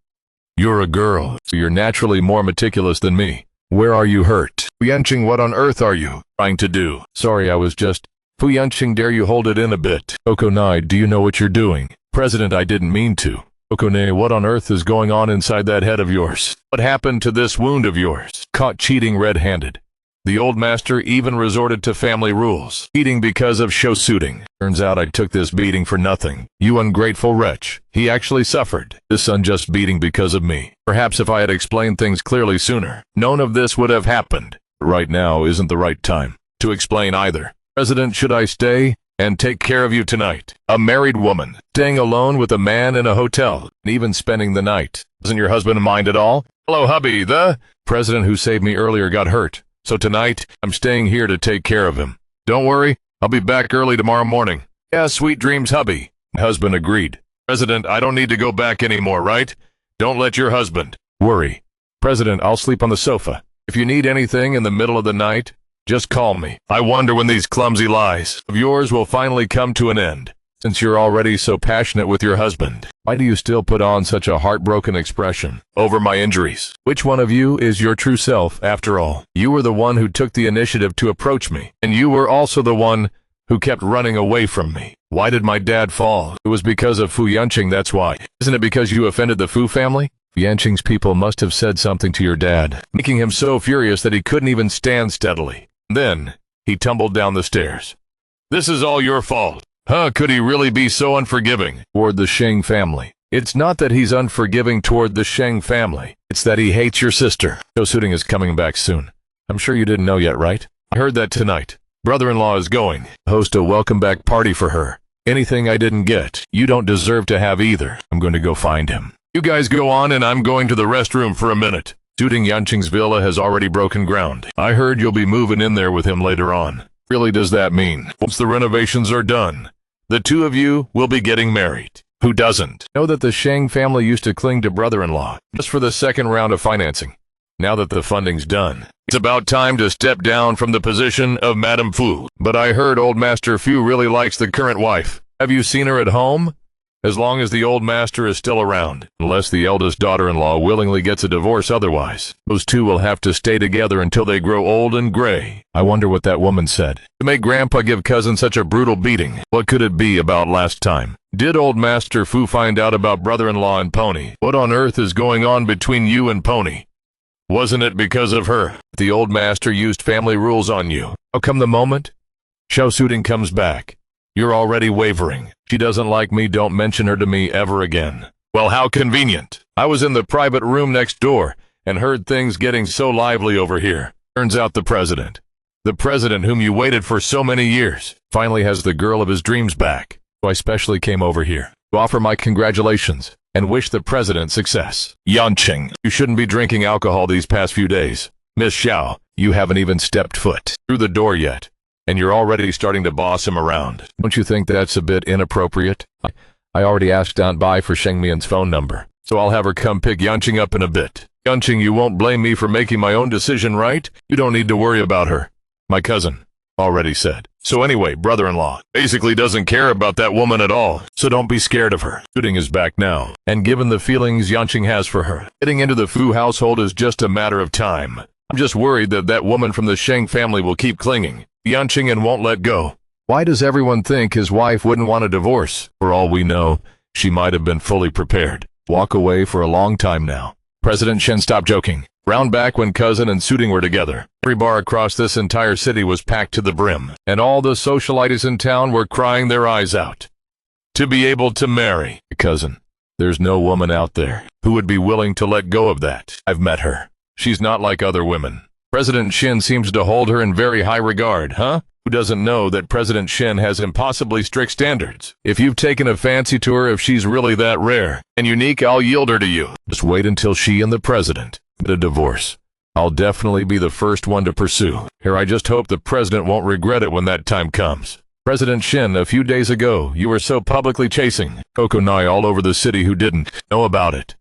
You're a girl, so you're naturally more meticulous than me. Where are you hurt? Fu Yanqing, what on earth are you trying to do? Sorry, I was just... Fu Yanqing, dare you hold it in a bit. Coco Nai, do you know what you're doing? President, I didn't mean to. Coco Nai, what on earth is going on inside that head of yours? What happened to this wound of yours? Caught cheating red-handed. The old master even resorted to family rules. Cheating because of show suiting. Turns out I took this beating for nothing. You ungrateful wretch. He actually suffered this unjust beating because of me. Perhaps if I had explained things clearly sooner, none of this would have happened. But right now isn't the right time to explain either. President, should I stay and take care of you tonight? A married woman, staying alone with a man in a hotel, and even spending the night. Doesn't your husband mind at all? Hello, hubby. The president who saved me earlier got hurt. So tonight, I'm staying here to take care of him. Don't worry, I'll be back early tomorrow morning. Yeah, sweet dreams, hubby. My husband agreed. President, I don't need to go back anymore, right? Don't let your husband worry. President, I'll sleep on the sofa. If you need anything in the middle of the night, just call me. I wonder when these clumsy lies of yours will finally come to an end. Since you're already so passionate with your husband, why do you still put on such a heartbroken expression over my injuries? Which one of you is your true self, after all? You were the one who took the initiative to approach me, and you were also the one who kept running away from me. Why did my dad fall? It was because of Fu Yanqing, that's why. Isn't it because you offended the Fu family? Yanqing's people must have said something to your dad, making him so furious that he couldn't even stand steadily. Then, he tumbled down the stairs. This is all your fault. Huh, could he really be so unforgiving toward the Sheng family? It's not that he's unforgiving toward the Sheng family. It's that he hates your sister. Zhou Suding is coming back soon. I'm sure you didn't know yet, right? I heard that tonight. Brother-in-law is going. Host a welcome back party for her. Anything I didn't get, you don't deserve to have either. I'm going to go find him. You guys go on and I'm going to the restroom for a minute. Suding Yanqing's villa has already broken ground. I heard you'll be moving in there with him later on. Really does that mean, once the renovations are done, the two of you will be getting married? Who doesn't know that the Sheng family used to cling to brother-in-law just for the second round of financing? Now that the funding's done, it's about time to step down from the position of Madame Fu. But I heard old Master Fu really likes the current wife. Have you seen her at home? As long as the old master is still around, unless the eldest daughter-in-law willingly gets a divorce otherwise, those two will have to stay together until they grow old and gray. I wonder what that woman said to make Grandpa give cousin such a brutal beating. What could it be about last time? Did old Master Fu find out about brother-in-law and Pony? What on earth is going on between you and Pony? Wasn't it because of her the old master used family rules on you? How come the moment Zhou Suding comes back, you're already wavering? She doesn't like me, don't mention her to me ever again. Well, how convenient. I was in the private room next door and heard things getting so lively over here. Turns out the president whom you waited for so many years, finally has the girl of his dreams back. So I specially came over here to offer my congratulations and wish the president success. Yanqing, you shouldn't be drinking alcohol these past few days. Miss Xiao, you haven't even stepped foot through the door yet, and you're already starting to boss him around. Don't you think that's a bit inappropriate? I already asked Aunt Bai for Sheng Mian's phone number, so I'll have her come pick Yanqing up in a bit. Yanqing, you won't blame me for making my own decision, right? You don't need to worry about her. My cousin already said. So anyway, brother-in-law basically doesn't care about that woman at all, so don't be scared of her. Suding is back now, and given the feelings Yanqing has for her, getting into the Fu household is just a matter of time. I'm just worried that that woman from the Sheng family will keep clinging Yanqing and won't let go. Why does everyone think his wife wouldn't want a divorce? For all we know, she might have been fully prepared. Walk away for a long time now. President Shen, stop joking. Round back when cousin and Suding were together, every bar across this entire city was packed to the brim, and all the socialites in town were crying their eyes out to be able to marry cousin. There's no woman out there who would be willing to let go of that. I've met her. She's not like other women. President Shen seems to hold her in very high regard, huh? Who doesn't know that President Shen has impossibly strict standards? If you've taken a fancy to her, if she's really that rare and unique, I'll yield her to you. Just wait until she and the president get a divorce. I'll definitely be the first one to pursue her. I just hope the president won't regret it when that time comes. President Shen, a few days ago, you were so publicly chasing Coco Nai all over the city who didn't know about it.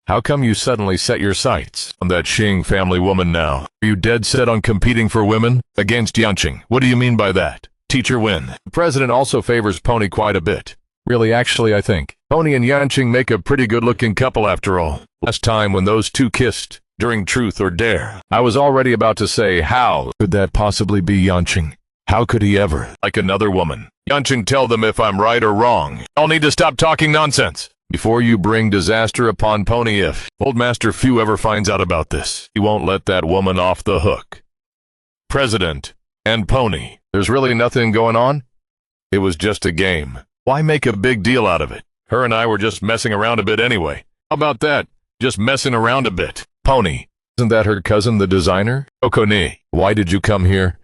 How come you suddenly set your sights on that Sheng family woman now? Are you dead set on competing for women against Yanqing? What do you mean by that? Teacher Win. The president also favors Pony quite a bit. Really, actually, I think Pony and Yanqing make a pretty good-looking couple after all. Last time when those two kissed during Truth or Dare, I was already about to say, how could that possibly be Yanqing? How could he ever like another woman? Yanqing, tell them if I'm right or wrong. I'll need to stop talking nonsense before you bring disaster upon Pony. If old Master Fu ever finds out about this, he won't let that woman off the hook. President and Pony, there's really nothing going on? It was just a game. Why make a big deal out of it? Her and I were just messing around a bit anyway. How about that? Just messing around a bit. Pony, isn't that her cousin, the designer? Coco Ni, why did you come here?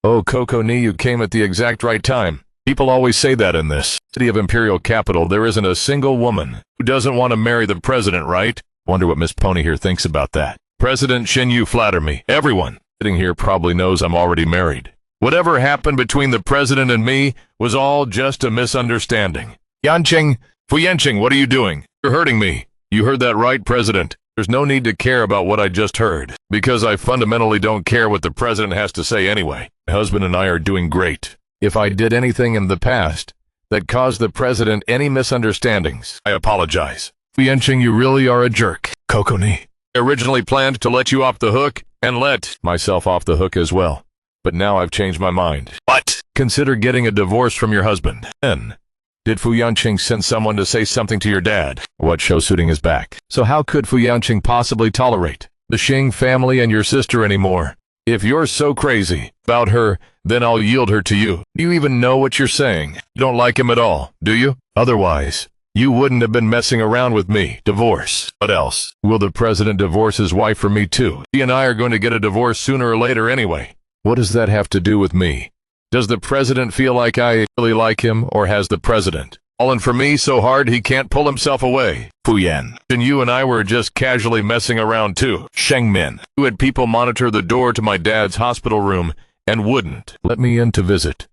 Oh, Coco Ni, you came at the exact right time. People always say that in this city of imperial capital there isn't a single woman who doesn't want to marry the president, right? Wonder what Miss Pony here thinks about that. President Shen, you flatter me. Everyone sitting here probably knows I'm already married. Whatever happened between the president and me was all just a misunderstanding. Yanqing, Fu Yanqing, what are you doing? You're hurting me. You heard that right, President. There's no need to care about what I just heard, because I fundamentally don't care what the president has to say anyway. My husband and I are doing great. If I did anything in the past that caused the president any misunderstandings. I apologize. Fu Yanqing, you really are a jerk. Kokoni. I originally planned to let you off the hook and let myself off the hook as well. But now I've changed my mind. What? Consider getting a divorce from your husband. Then, did Fu Yanqing send someone to say something to your dad? What showsuiting is back. So how could Fu Yanqing possibly tolerate the Xing family and your sister anymore? If you're so crazy about her, then I'll yield her to you. Do you even know what you're saying? You don't like him at all, do you? Otherwise, you wouldn't have been messing around with me. Divorce. What else? Will the president divorce his wife for me too? He and I are going to get a divorce sooner or later anyway. What does that have to do with me? Does the president feel like I really like him, or has the president fallen for me so hard he can't pull himself away? Fu Yan. And you and I were just casually messing around too. Shengmin. You had people monitor the door to my dad's hospital room and wouldn't let me in to visit.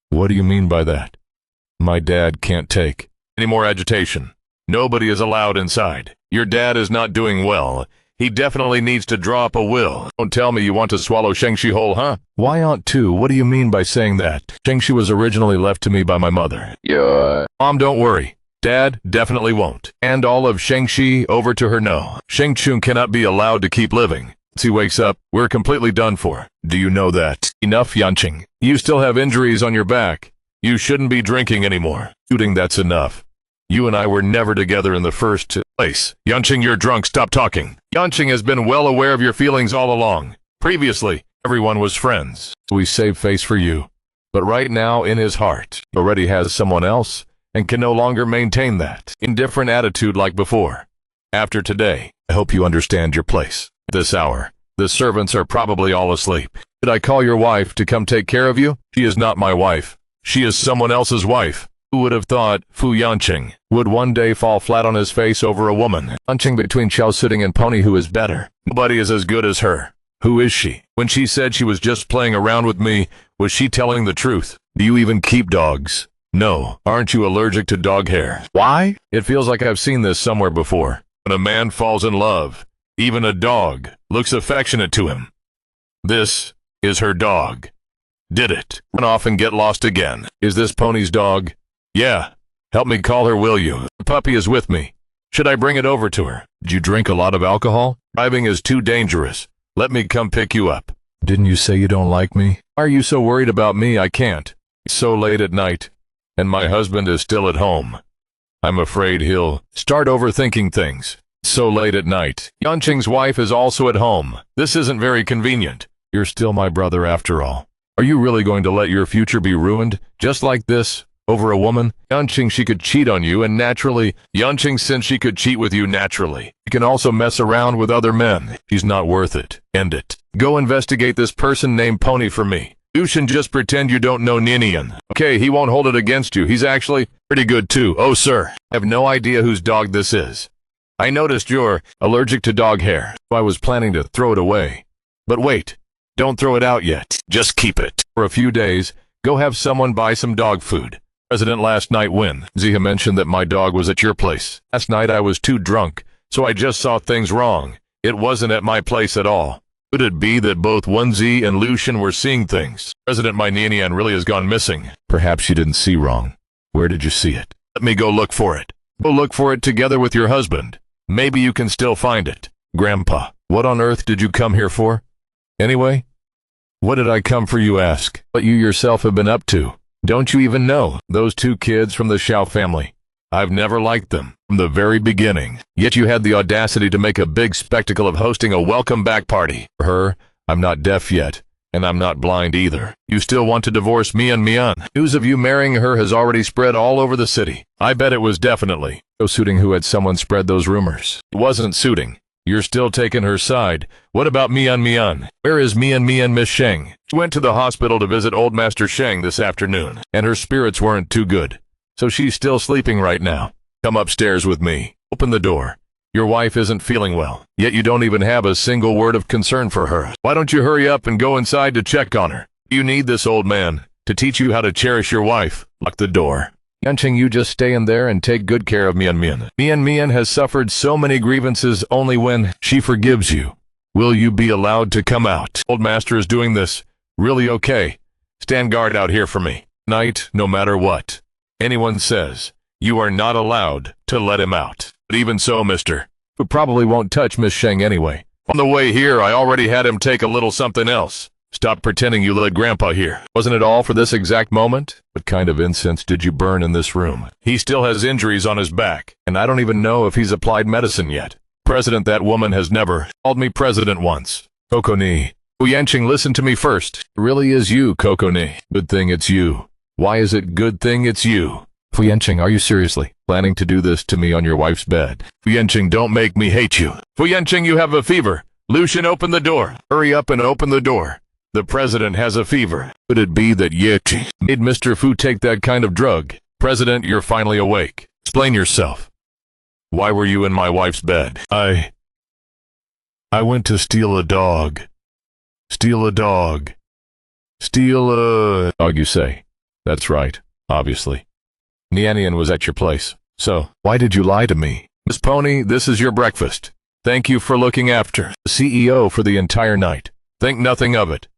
What do you mean by that? My dad can't take any more agitation. Nobody is allowed inside. Your dad is not doing well. He definitely needs to draw up a will. Don't tell me you want to swallow Shengshi whole, huh? Why Aunt too? What do you mean by saying that? Shengshi was originally left to me by my mother. Yeah. Mom, don't worry. Dad definitely won't. And all of Shengshi over to her, no. Shengchun cannot be allowed to keep living. Once he wakes up, we're completely done for. Do you know that? Enough, Yanqing. You still have injuries on your back. You shouldn't be drinking anymore. Shooting, that's enough. You and I were never together in the first place. Yanqing, you're drunk. Stop talking. Yanqing has been well aware of your feelings all along. Previously, everyone was friends. We saved face for you. But right now, in his heart, he already has someone else and can no longer maintain that indifferent attitude like before. After today, I hope you understand your place. At this hour, the servants are probably all asleep. Did I call your wife to come take care of you? She is not my wife. She is someone else's wife. Who would have thought Fu Yanqing would one day fall flat on his face over a woman? Punching between Xiao Sitting and Pony, who is better? Nobody is as good as her. Who is she? When she said she was just playing around with me, was she telling the truth? Do you even keep dogs? No. Aren't you allergic to dog hair? Why? It feels like I've seen this somewhere before. When a man falls in love, even a dog looks affectionate to him. This is her dog. Did it run off and get lost again? Is this Pony's dog? Yeah. Help me call her, will you? The puppy is with me. Should I bring it over to her? Did you drink a lot of alcohol? Driving is too dangerous. Let me come pick you up. Didn't you say you don't like me? Why are you so worried about me? I can't. It's so late at night, and my husband is still at home. I'm afraid he'll start overthinking things. It's so late at night. Yanqing's wife is also at home. This isn't very convenient. You're still my brother after all. Are you really going to let your future be ruined just like this? Over a woman? Yanqing, she could cheat on you, and naturally, Yanqing, since she could cheat with you naturally, she can also mess around with other men. She's not worth it. End it. Go investigate this person named Pony for me. Lucian, just pretend you don't know Ninian. Okay, he won't hold it against you. He's actually pretty good too. Oh, sir, I have no idea whose dog this is. I noticed you're allergic to dog hair, so I was planning to throw it away. But wait, don't throw it out yet. Just keep it. For a few days, go have someone buy some dog food. President, last night when Zia mentioned that my dog was at your place. Last night I was too drunk, so I just saw things wrong. It wasn't at my place at all. Could it be that both Wenzi and Lucian were seeing things? President, my Ninian really has gone missing. Perhaps you didn't see wrong. Where did you see it? Let me go look for it. Go look for it together with your husband. Maybe you can still find it. Grandpa, what on earth did you come here for? Anyway, what did I come for, you ask? What you yourself have been up to? Don't you even know those two kids from the Xiao family? I've never liked them from the very beginning. Yet you had the audacity to make a big spectacle of hosting a welcome back party. For her, I'm not deaf yet, and I'm not blind either. You still want to divorce me and Mian. News of you marrying her has already spread all over the city. I bet it was definitely Suiting who had someone spread those rumors. It wasn't Suiting. You're still taking her side. What about Mian? Where is Mian Miss Sheng? She went to the hospital to visit old Master Sheng this afternoon, and her spirits weren't too good. So she's still sleeping right now. Come upstairs with me. Open the door. Your wife isn't feeling well, yet you don't even have a single word of concern for her. Why don't you hurry up and go inside to check on her? You need this old man to teach you how to cherish your wife. Lock the door. Yanqing, you just stay in there and take good care of Mian. Mian has suffered so many grievances. Only when she forgives you will you be allowed to come out. Old Master is doing this really okay. Stand guard out here for me. Night, no matter what. anyone says, you are not allowed to let him out. But even so, mister, who probably won't touch Miss Sheng anyway. On the way here, I already had him take a little something else. Stop pretending you let Grandpa here. Wasn't it all for this exact moment? What kind of incense did you burn in this room? He still has injuries on his back, and I don't even know if he's applied medicine yet. President, that woman has never called me president once. Kokoni. Fu Yanqing, listen to me first. It really is you, Kokoni. Good thing it's you. Why is it good thing it's you? Fu Yanqing, are you seriously planning to do this to me on your wife's bed? Fu Yanqing, don't make me hate you. Fu Yanqing, you have a fever. Lucian, open the door. Hurry up and open the door. The president has a fever. Could it be that Yechi made Mr. Fu take that kind of drug? President, you're finally awake. Explain yourself. Why were you in my wife's bed? I went to steal a dog. Steal a dog. Steal a dog, you say? That's right, obviously. Nianian was at your place. So, why did you lie to me? Miss Pony, this is your breakfast. Thank you for looking after the CEO for the entire night. Think nothing of it.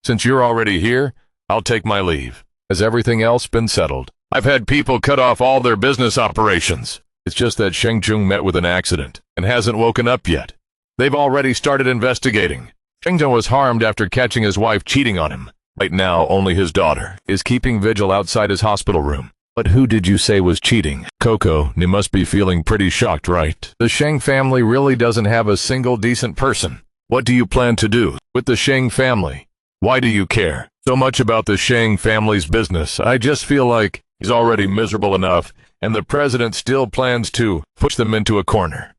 Since you're already here, I'll take my leave. Has everything else been settled? I've had people cut off all their business operations. It's just that Sheng Chung met with an accident and hasn't woken up yet. They've already started investigating. Sheng Chung was harmed after catching his wife cheating on him. Right now, only his daughter is keeping vigil outside his hospital room. But who did you say was cheating? Coco, you must be feeling pretty shocked, right? The Sheng family really doesn't have a single decent person. What do you plan to do with the Sheng family? Why do you care so much about the Sheng family's business? I just feel like he's already miserable enough, and the president still plans to push them into a corner.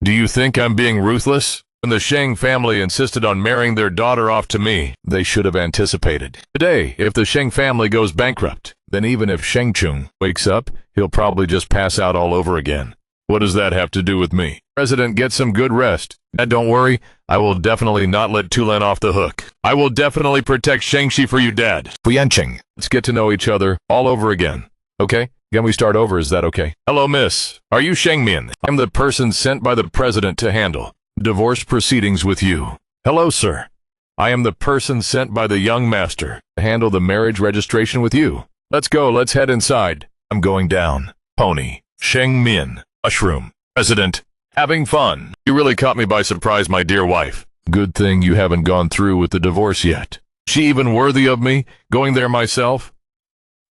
Do you think I'm being ruthless? When the Sheng family insisted on marrying their daughter off to me, they should have anticipated. Today, if the Sheng family goes bankrupt, then even if Sheng Chung wakes up, he'll probably just pass out all over again. What does that have to do with me? President, get some good rest. Dad, don't worry. I will definitely not let Tulan off the hook. I will definitely protect Shangxi for you, Dad. Fu Yanqing, let's get to know each other all over again. Okay? Can we start over? Is that okay? Hello, miss. Are you Sheng Mian? I'm the person sent by the president to handle divorce proceedings with you. Hello, sir. I am the person sent by the young master to handle the marriage registration with you. Let's go. Let's head inside. I'm going down. Pony. Sheng Mian. Mushroom. President. Having fun. You really caught me by surprise, my dear wife. Good thing you haven't gone through with the divorce yet. She even worthy of me going there myself?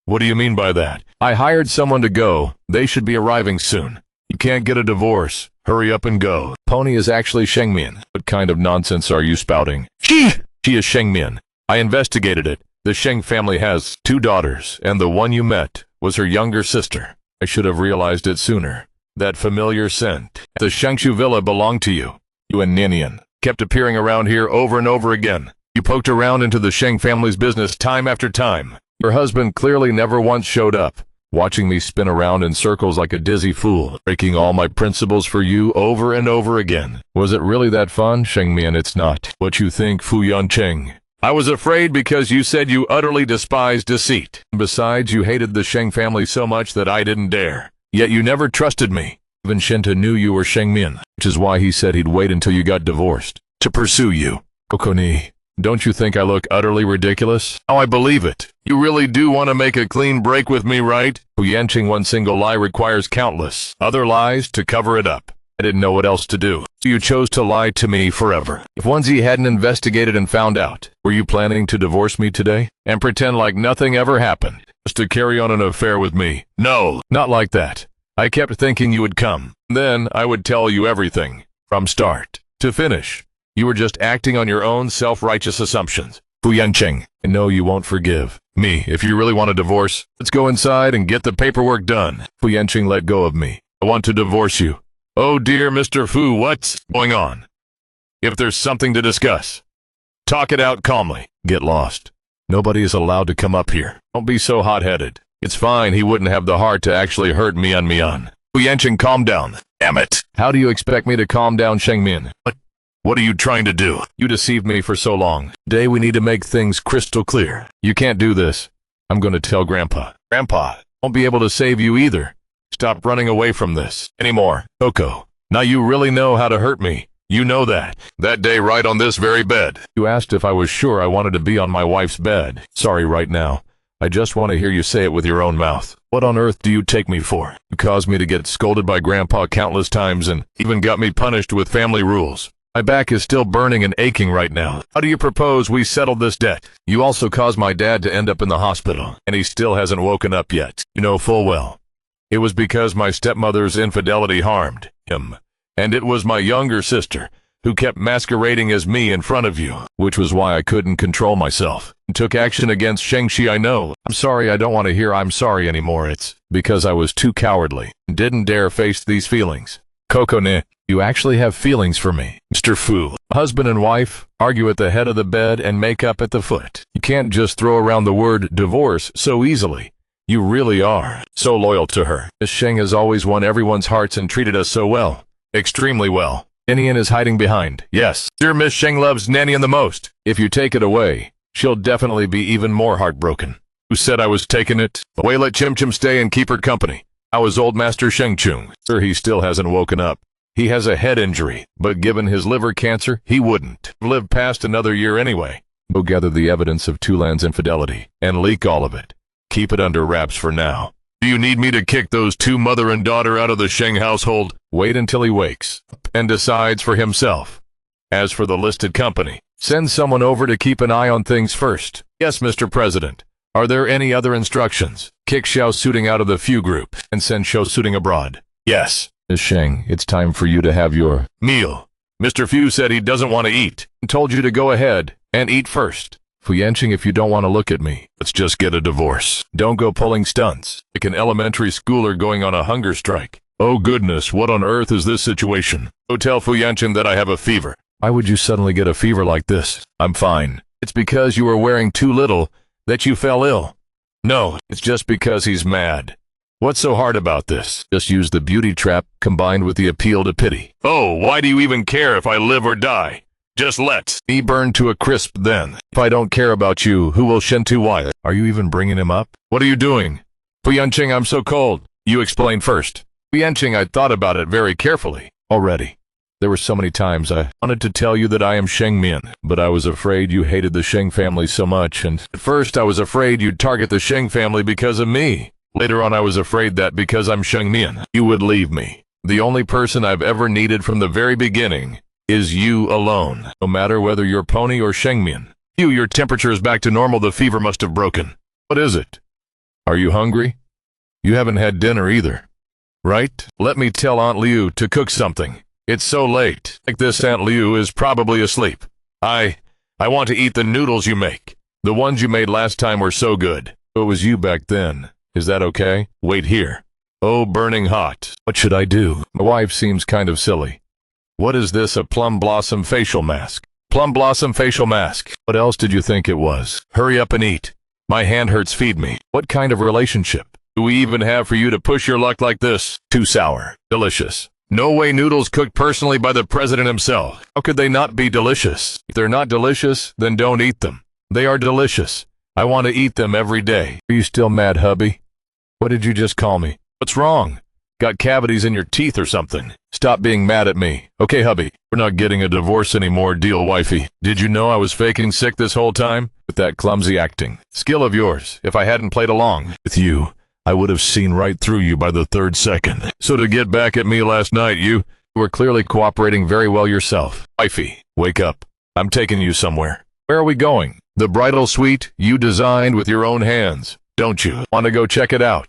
What do you mean by that? I hired someone to go. They should be arriving soon. You can't get a divorce. Hurry up and go. Pony is actually Sheng Mian. What kind of nonsense are you spouting? She is Sheng Mian. I investigated it. The Sheng family has 2 daughters, and the one you met was her younger sister. I should have realized it sooner. That familiar scent. The Shengshu villa belonged to you. You and Ninian kept appearing around here over and over again. You poked around into the Sheng family's business time after time. Your husband clearly never once showed up, watching me spin around in circles like a dizzy fool, breaking all my principles for you over and over again. Was it really that fun, Sheng Mian? It's not what you think, Fu Yanqing. I was afraid because you said you utterly despised deceit. Besides, you hated the Sheng family so much that I didn't dare. Yet you never trusted me. Even Shinta knew you were Sheng Mian, which is why he said he'd wait until you got divorced to pursue you. Kokoni, don't you think I look utterly ridiculous? Oh, I believe it. You really do want to make a clean break with me, right? Fu Yanqing, one single lie requires countless other lies to cover it up. I didn't know what else to do, so you chose to lie to me forever. If Onesie hadn't investigated and found out, were you planning to divorce me today and pretend like nothing ever happened, just to carry on an affair with me? No, not like that. I kept thinking you would come. Then I would tell you everything, from start to finish. You were just acting on your own self-righteous assumptions. Fu Yanqing, I know you won't forgive me. If you really want a divorce, let's go inside and get the paperwork done. Fu Yanqing, let go of me. I want to divorce you. Oh dear Mr. Fu, what's going on? If there's something to discuss, talk it out calmly. Get lost. Nobody is allowed to come up here. Don't be so hot-headed. It's fine, he wouldn't have the heart to actually hurt Mian. Fu Yanqing, calm down. Damn it. How do you expect me to calm down, Sheng Mian? What are you trying to do? You deceived me for so long. Today we need to make things crystal clear. You can't do this. I'm going to tell Grandpa. Grandpa won't be able to save you either. Stop running away from this anymore. Coco, now you really know how to hurt me. You know that. That day right on this very bed. You asked if I was sure I wanted to be on my wife's bed. Sorry right now. I just want to hear you say it with your own mouth. What on earth do you take me for? You caused me to get scolded by Grandpa countless times and even got me punished with family rules. My back is still burning and aching right now. How do you propose we settle this debt? You also caused my dad to end up in the hospital, and he still hasn't woken up yet. You know full well. It was because my stepmother's infidelity harmed him, and it was my younger sister who kept masquerading as me in front of you, which was why I couldn't control myself and took action against Shang-Chi. I know. I'm sorry. I don't want to hear I'm sorry anymore. It's because I was too cowardly and didn't dare face these feelings. Kokone, you actually have feelings for me. Mr. Fu, husband and wife argue at the head of the bed and make up at the foot. You can't just throw around the word divorce so easily. You really are so loyal to her. Miss Sheng has always won everyone's hearts and treated us so well. Extremely well. Ninian is hiding behind. Yes, dear Miss Sheng loves Ninian the most. If you take it away, she'll definitely be even more heartbroken. Who said I was taking it? Away, let Chim Chim stay and keep her company. How is old Master Sheng Chung? Sir, he still hasn't woken up. He has a head injury, but given his liver cancer, he wouldn't live past another year anyway. Go gather the evidence of Tulan's infidelity and leak all of it. Keep it under wraps for now. Do you need me to kick those two mother and daughter out of the Sheng household? Wait until he wakes and decides for himself. As for the listed company, send someone over to keep an eye on things first. Yes, Mr. President. Are there any other instructions? Kick Xiao Suiting out of the Few group and send Xiao Suiting abroad. Yes. Miss Sheng, it's time for you to have your meal. Mr. Fu said he doesn't want to eat and told you to go ahead and eat first. Fu Yanqing, if you don't want to look at me, let's just get a divorce. Don't go pulling stunts like an elementary schooler going on a hunger strike. Oh goodness, what on earth is this situation? Go tell Fu Yanqing that I have a fever. Why would you suddenly get a fever like this? I'm fine. It's because you were wearing too little that you fell ill. No, it's just because he's mad. What's so hard about this? Just use the beauty trap combined with the appeal to pity. Oh, why do you even care if I live or die? Just let me burn to a crisp then. If I don't care about you, who will Shentu Wyatt? Are you even bringing him up? What are you doing? Fu Yanqing, I'm so cold. You explain first. Fu Yanqing, I thought about it very carefully already. There were so many times I wanted to tell you that I am Sheng Mian, but I was afraid you hated the Sheng family so much, and at first I was afraid you'd target the Sheng family because of me. Later on I was afraid that because I'm Sheng Mian, you would leave me. The only person I've ever needed from the very beginning is you alone, no matter whether you're Pony or Sheng Mian. Your temperature is back to normal. The fever must have broken. What is it? Are you hungry? You haven't had dinner either, right? Let me tell Aunt Liu to cook something. It's so late. Like this, Aunt Liu is probably asleep. I want to eat the noodles you make. The ones you made last time were so good. It was you back then. Is that okay? Wait here. Oh, burning hot. What should I do? My wife seems kind of silly. What is this, a plum blossom facial mask? Plum blossom facial mask. What else did you think it was? Hurry up and eat. My hand hurts, feed me. What kind of relationship do we even have for you to push your luck like this? Too sour. Delicious. No way, noodles cooked personally by the president himself. How could they not be delicious? If they're not delicious, then don't eat them. They are delicious. I want to eat them every day. Are you still mad, hubby? What did you just call me? What's wrong? Got cavities in your teeth or something? Stop being mad at me. Okay, hubby, we're not getting a divorce anymore, deal, wifey. Did you know I was faking sick this whole time? With that clumsy acting skill of yours, if I hadn't played along with you, I would have seen right through you by the third second. So to get back at me last night, you were clearly cooperating very well yourself. Wifey, wake up. I'm taking you somewhere. Where are we going? The bridal suite you designed with your own hands. Don't you want to go check it out?